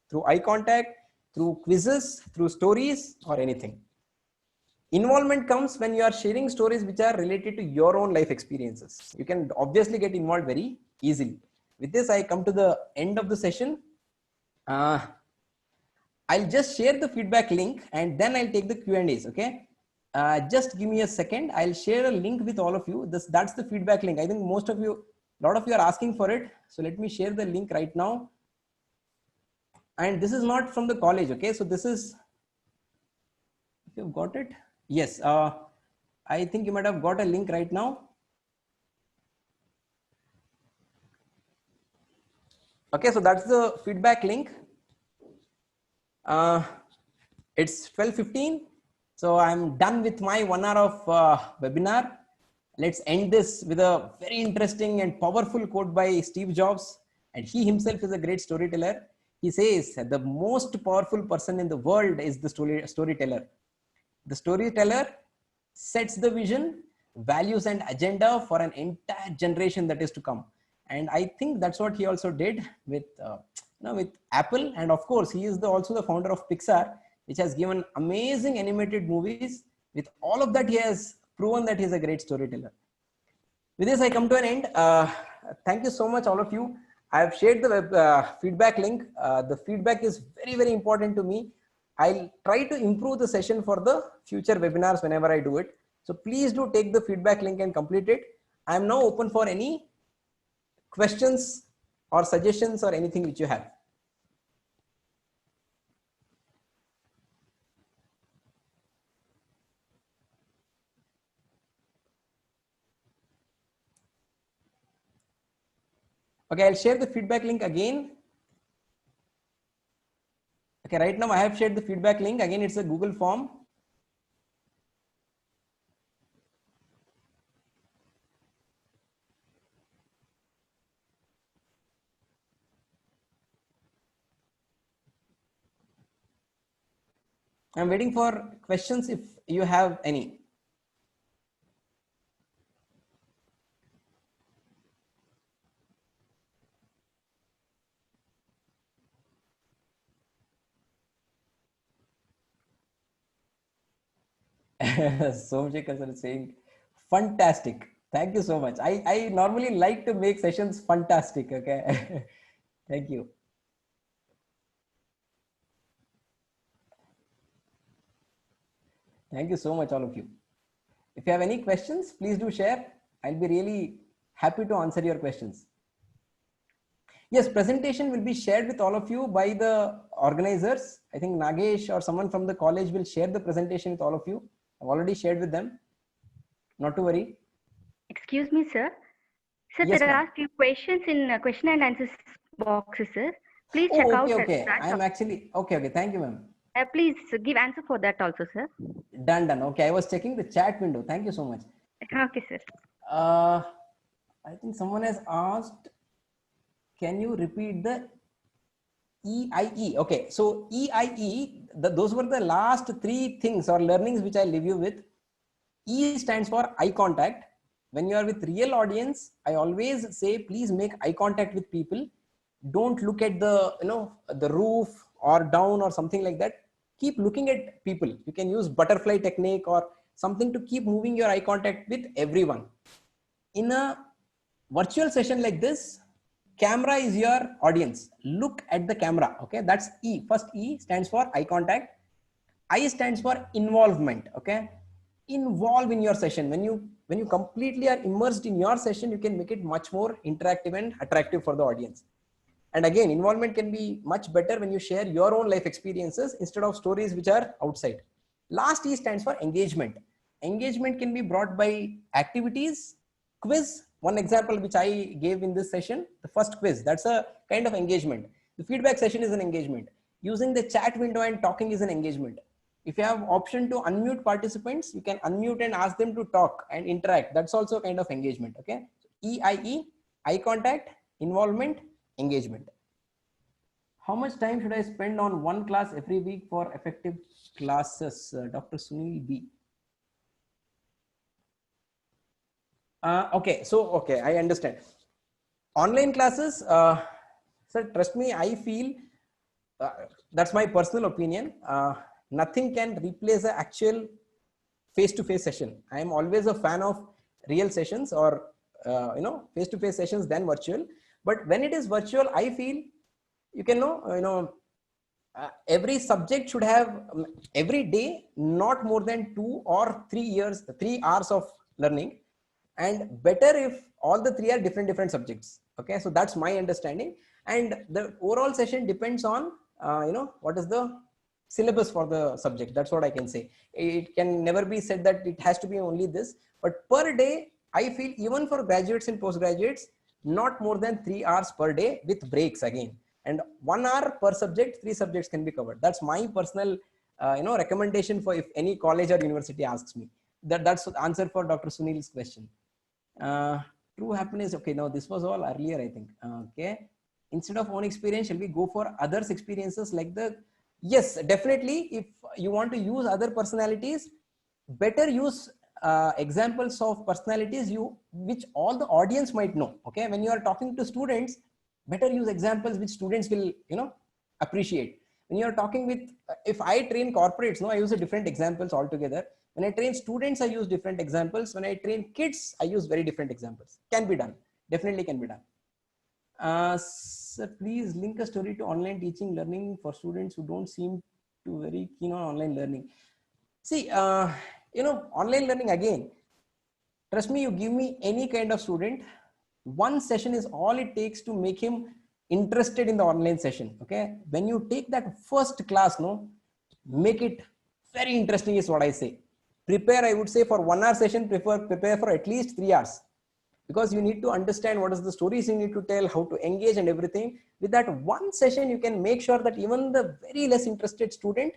B: through eye contact, through quizzes, through stories, or anything. Involvement comes when you are sharing stories which are related to your own life experiences. You can obviously get involved very easily. With this, I come to the end of the session. I'll just share the feedback link and then I'll take the Q&As. Okay, just give me a second. I'll share a link with all of you. That's the feedback link. I think most of you A lot of you are asking for it. So let me share the link right now. And this is not from the college. Okay. So this is, if you've got it. Yes. I think you might have got a link right now. Okay. So that's the feedback link. It's 12:15. So I'm done with my 1 hour of webinar. Let's end this with a very interesting and powerful quote by Steve Jobs. And he himself is a great storyteller. He says the most powerful person in the world is the storyteller. The storyteller sets the vision, values, and agenda for an entire generation that is to come. And I think that's what he also did with, with Apple. And of course, he is also the founder of Pixar, which has given amazing animated movies. With all of that, he has proven that he is a great storyteller. With this, I come to an end. Thank you so much, all of you. I have shared the web, feedback link. The feedback is very, very important to me. I'll try to improve the session for the future webinars whenever I do it. So please do take the feedback link and complete it. I'm now open for any questions or suggestions or anything which you have. Okay, I'll share the feedback link again. Okay, right now I have shared the feedback link. Again, it's a Google form. I'm waiting for questions if you have any. Somshekar sir is saying, fantastic. Thank you so much. I normally like to make sessions fantastic. Okay. Thank you. Thank you so much, all of you. If you have any questions, please do share. I'll be really happy to answer your questions. Yes, presentation will be shared with all of you by the organizers. I think Nagesh or someone from the college will share the presentation with all of you. I've already shared with them. Not to worry.
A: Excuse me, sir. Sir,
B: Yes,
A: there
B: ma'am.
A: are few questions in question and answers boxes, sir. Please check
B: Oh,
A: out
B: okay,
A: that.
B: okay. I'm actually, okay. Thank you, ma'am.
A: Please give answer for that also, sir.
B: Done. Okay, I was checking the chat window. Thank you so much.
A: Okay, sir.
B: I think someone has asked, can you repeat the EIE? Okay, so EIE, those were the last 3 things or learnings which I leave you with. E stands for eye contact. When you are with real audience, I always say, please make eye contact with people. Don't look at the, the roof or down or something like that. Keep looking at people. You can use butterfly technique or something to keep moving your eye contact with everyone. In a virtual session like this, camera is your audience. Look at the camera. Okay, that's E. First E stands for eye contact. I stands for involvement. Okay, involve in your session. When you completely are immersed in your session, you can make it much more interactive and attractive for the audience. And again, involvement can be much better when you share your own life experiences instead of stories which are outside. Last E stands for engagement. Engagement can be brought by activities, quiz. One example which I gave in this session, the first quiz, that's a kind of engagement. The feedback session is an engagement. Using the chat window and talking is an engagement. If you have option to unmute participants, you can unmute and ask them to talk and interact. That's also a kind of engagement. Okay. EIE, eye contact, involvement, engagement. How much time should I spend on one class every week for effective classes? Dr. Sunil B. Okay, I understand. Online classes, sir, trust me, I feel that's my personal opinion. Nothing can replace the actual face-to-face session. I am always a fan of real sessions or face-to-face sessions than virtual. But when it is virtual, I feel you can every subject should have every day not more than 2 or 3 hours of learning. And better if all the three are different subjects. Okay, so that's my understanding, and the overall session depends on what is the syllabus for the subject. That's what I can say. It can never be said that it has to be only this, but per day I feel even for graduates and postgraduates, not more than 3 hours per day with breaks again, and 1 hour per subject, 3 subjects can be covered. That's my personal recommendation for if any college or university asks me. That's the answer for Dr. Sunil's question. True happiness. Okay, now this was all earlier, I think. Okay, instead of own experience, shall we go for others' experiences like the? Yes, definitely. If you want to use other personalities, better use examples of personalities which all the audience might know. Okay, when you are talking to students, better use examples which students will appreciate. When you are talking with, if I train corporates, no, I use a different examples altogether. When I train students, I use different examples. When I train kids, I use very different examples. Can be done. Definitely can be done. Sir, please link a story to online teaching learning for students who don't seem to very keen on online learning. See, online learning again, trust me, you give me any kind of student, one session is all it takes to make him interested in the online session. Okay, when you take that first class, no, make it very interesting is what I say. Prepare, I would say, for 1 hour session, prepare for at least 3 hours, because you need to understand what is the stories you need to tell, how to engage and everything. With that one session, you can make sure that even the very less interested student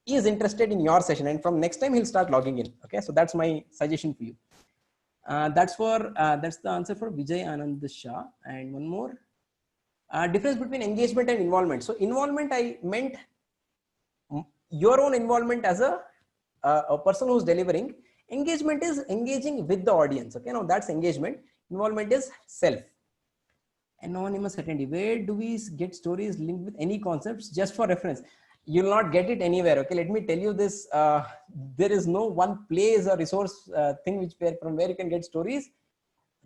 B: is interested in your session, and from next time he'll start logging in. Okay, so that's my suggestion for you. That's the answer for Vijay Anand Shah. And one more, difference between engagement and involvement. So involvement, I meant your own involvement as a person who's delivering. Engagement is engaging with the audience. Okay, now that's engagement. Involvement is self. Anonymous attendee, where do we get stories linked with any concepts? Just for reference, you'll not get it anywhere. Okay, let me tell you this. There is no one place or resource thing from where you can get stories.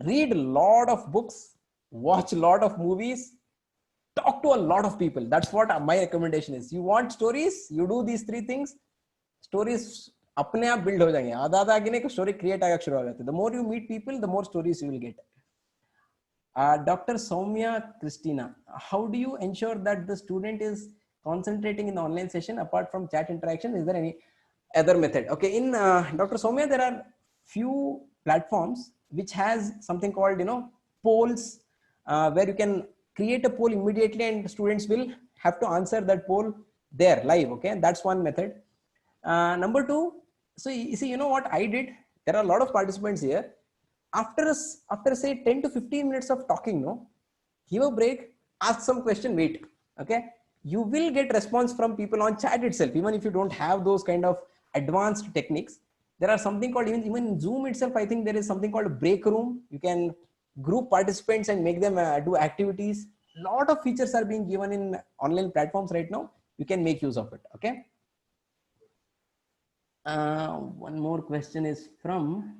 B: Read a lot of books, watch a lot of movies, talk to a lot of people. That's what my recommendation is. You want stories, you do these 3 things, stories अपने आप build हो जाएंगे. आधा आधा आगे नहीं story create आगे शुरू हो जाते. The more you meet people, the more stories you will get. Dr. Soumya Christina, how do you ensure that the student is concentrating in the online session apart from chat interaction? Is there any other method? Okay, in Dr. Soumya, there are few platforms which has something called polls, where you can create a poll immediately and students will have to answer that poll there live. Okay, that's one method. Number 2, so you see, what I did, there are a lot of participants here. After say 10 to 15 minutes of talking, give a break, ask some question, wait. Okay, you will get response from people on chat itself, even if you don't have those kind of advanced techniques. There are something called, even in Zoom itself, I think there is something called a break room. You can group participants and make them do activities. A lot of features are being given in online platforms right now. You can make use of it. Okay. One more question is from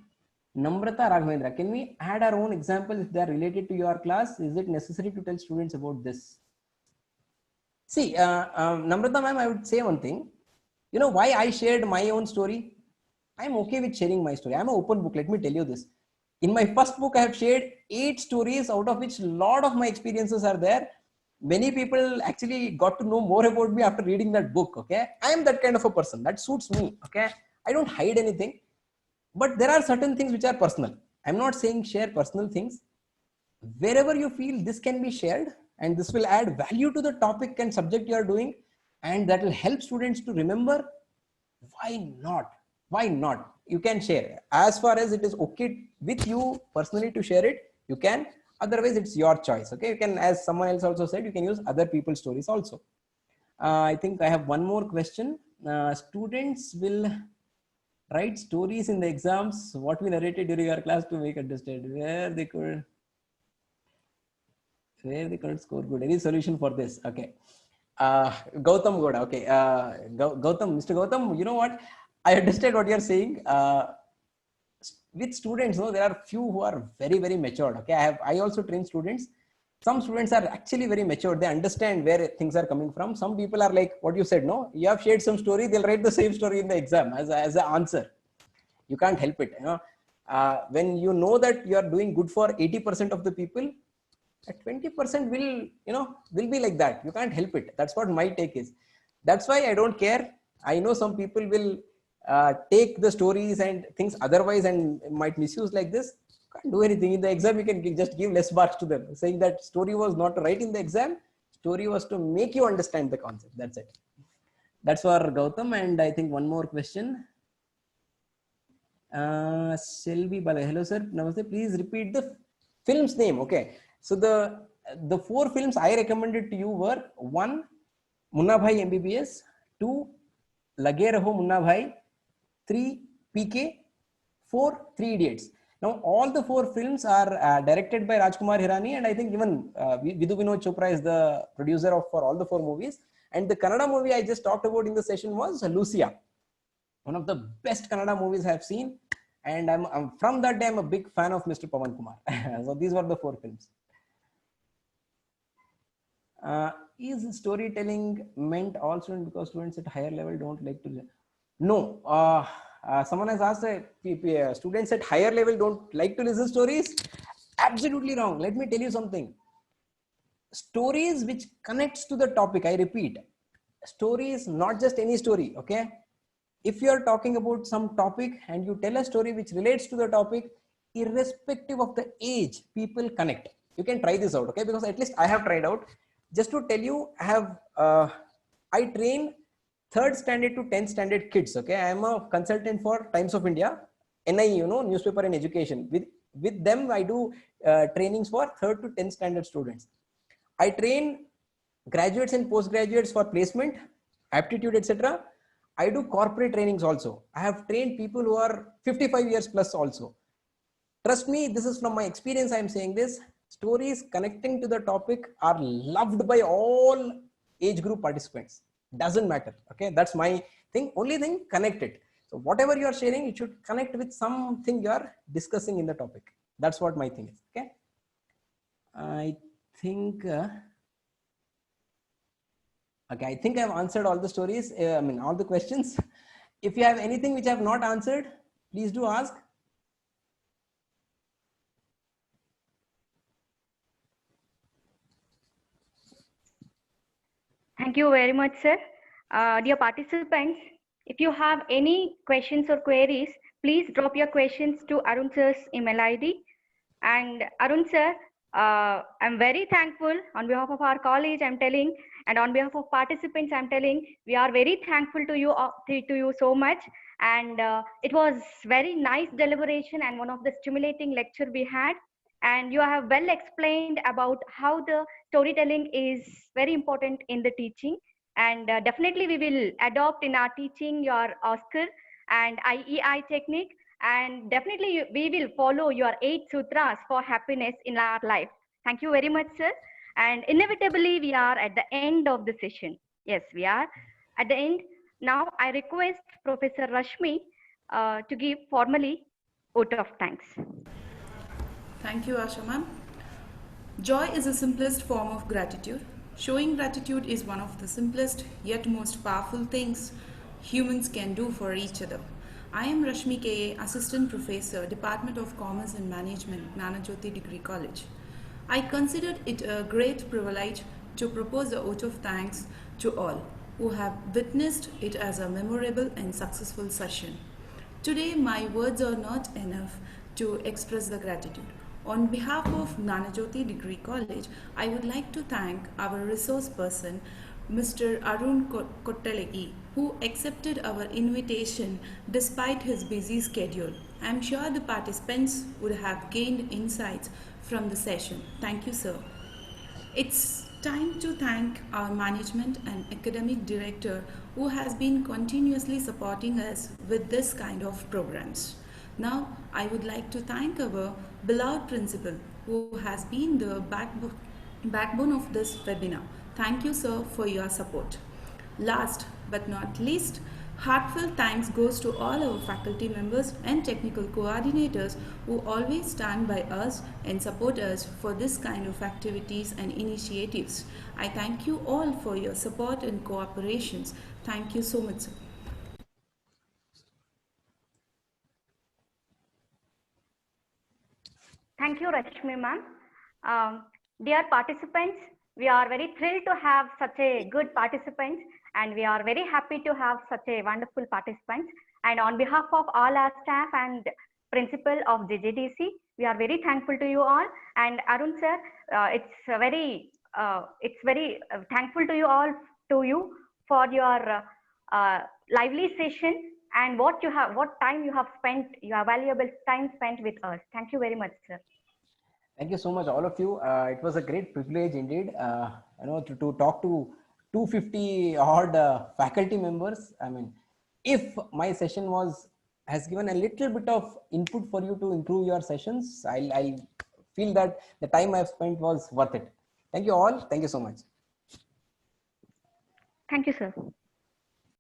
B: Namrata Raghavendra. Can we add our own examples if they are related to your class? Is it necessary to tell students about this? See, Namrata ma'am, I would say one thing. Why I shared my own story? I'm okay with sharing my story. I'm an open book. Let me tell you this. In my first book, I have shared 8 stories, out of which a lot of my experiences are there. Many people actually got to know more about me after reading that book. Okay, I am that kind of a person. That suits me. Okay, I don't hide anything. But there are certain things which are personal. I'm not saying share personal things. Wherever you feel this can be shared and this will add value to the topic and subject you are doing, and that will help students to remember, why not? Why not? You can share. As far as it is okay with you personally to share it, you can. Otherwise, it's your choice. Okay, you can, as someone else also said, you can use other people's stories also. I think I have one more question. Students will write stories in the exams, what we narrated during our class to make understand where they couldn't score good. Any solution for this? Okay. Gautam Goda. Okay. Gautam, Mr. Gautam, you know what? I understand what you're saying. With students, there are few who are very, very matured. Okay. I also train students. Some students are actually very mature. They understand where things are coming from. Some people are like what you said, you have shared some story, they'll write the same story in the exam as an answer. You can't help it. when you know that you are doing good for 80% of the people, 20% will be like that. You can't help it. That's what my take is. That's why I don't care. I know some people will take the stories and things otherwise and might misuse like this. Can't do anything in the exam. You can just give less marks to them, saying that story was not right in the exam. Story was to make you understand the concept. That's it. That's for Gautam. And I think one more question. Selvi Bala, hello sir, namaste. Please repeat the film's name. Okay, so the 4 films I recommended to you were 1, Munna Bhai MBBS, 2, Lage Raho Munna Bhai, 3, PK, 4, 3 Idiots. Now all the 4 films are directed by Rajkumar Hirani, and I think even Vidhu Vinod Chopra is the producer for all the 4 movies. And the Kannada movie I just talked about in the session was Lucia, one of the best Kannada movies I have seen. And I'm from that day, I'm a big fan of Mr. Pawan Kumar. So these were the 4 films. Is storytelling meant all students because students at higher level don't like to listen? No. Someone has asked, students at higher level don't like to listen stories. Absolutely wrong. Let me tell you something. Stories which connects to the topic. I repeat, stories, not just any story. Okay. If you are talking about some topic and you tell a story which relates to the topic, irrespective of the age, people connect. You can try this out, okay? Because at least I have tried out. Just to tell you, I train 3rd standard to 10th standard kids, okay? I am a consultant for Times of India, NI, newspaper and education. With them, I do trainings for 3rd to 10th standard students. I train graduates and postgraduates for placement, aptitude, etc. I do corporate trainings also. I have trained people who are 55 years plus also. Trust me, this is from my experience. I am saying this. Stories connecting to the topic are loved by all age group participants. Doesn't matter. Okay, that's my thing. Only thing, connect it. So whatever you are sharing, it should connect with something you are discussing in the topic. That's what my thing is. Okay. I think. Okay, I think I've answered all the stories. All the questions. If you have anything which I have not answered, please do ask.
A: Thank you very much, sir. Dear participants, if you have any questions or queries, please drop your questions to Arun sir's email ID. And Arun sir, I'm very thankful on behalf of our college, I'm telling, and on behalf of participants, I'm telling, we are very thankful to you so much. And it was very nice deliberation and one of the stimulating lecture we had. And you have well explained about how the storytelling is very important in the teaching. And definitely we will adopt in our teaching your Oscar and IEI technique. And definitely we will follow your 8 sutras for happiness in our life. Thank you very much, sir. And inevitably, we are at the end of the session. Yes, we are at the end. Now, I request Professor Rashmi to give formally vote of thanks.
E: Thank you, Asha ma'am. Joy is the simplest form of gratitude. Showing gratitude is one of the simplest yet most powerful things humans can do for each other. I am Rashmi K.A., Assistant Professor, Department of Commerce and Management, Gnanajyoti Degree College. I considered it a great privilege to propose a vote of thanks to all who have witnessed it as a memorable and successful session. Today, my words are not enough to express the gratitude. On behalf of Gnanajyoti Degree College, I would like to thank our resource person, Mr. Arun Kottalgi, who accepted our invitation despite his busy schedule. I am sure the participants would have gained insights from the session. Thank you, sir. It's time to thank our management and academic director who has been continuously supporting us with this kind of programs. Now, I would like to thank our beloved principal who has been the backbone of this webinar. Thank you, sir, for your support. Last but not least, heartfelt thanks goes to all our faculty members and technical coordinators who always stand by us and support us for this kind of activities and initiatives. I thank you all for your support and cooperations. Thank you so much, sir.
A: Thank you, Rashmi ma'am. Dear participants, we are very thrilled to have such a good participants, and we are very happy to have such a wonderful participants. And on behalf of all our staff and principal of JJDC, we are very thankful to you all. And Arun sir, it's very thankful to you all, for your lively session and what time you have spent, your valuable time spent with us. Thank you very much, sir.
B: Thank you so much, all of you. It was a great privilege indeed, to talk to 250 odd faculty members. I mean, if my session has given a little bit of input for you to improve your sessions, I'll feel that the time I've spent was worth it. Thank you all. Thank you so much.
A: Thank you, sir.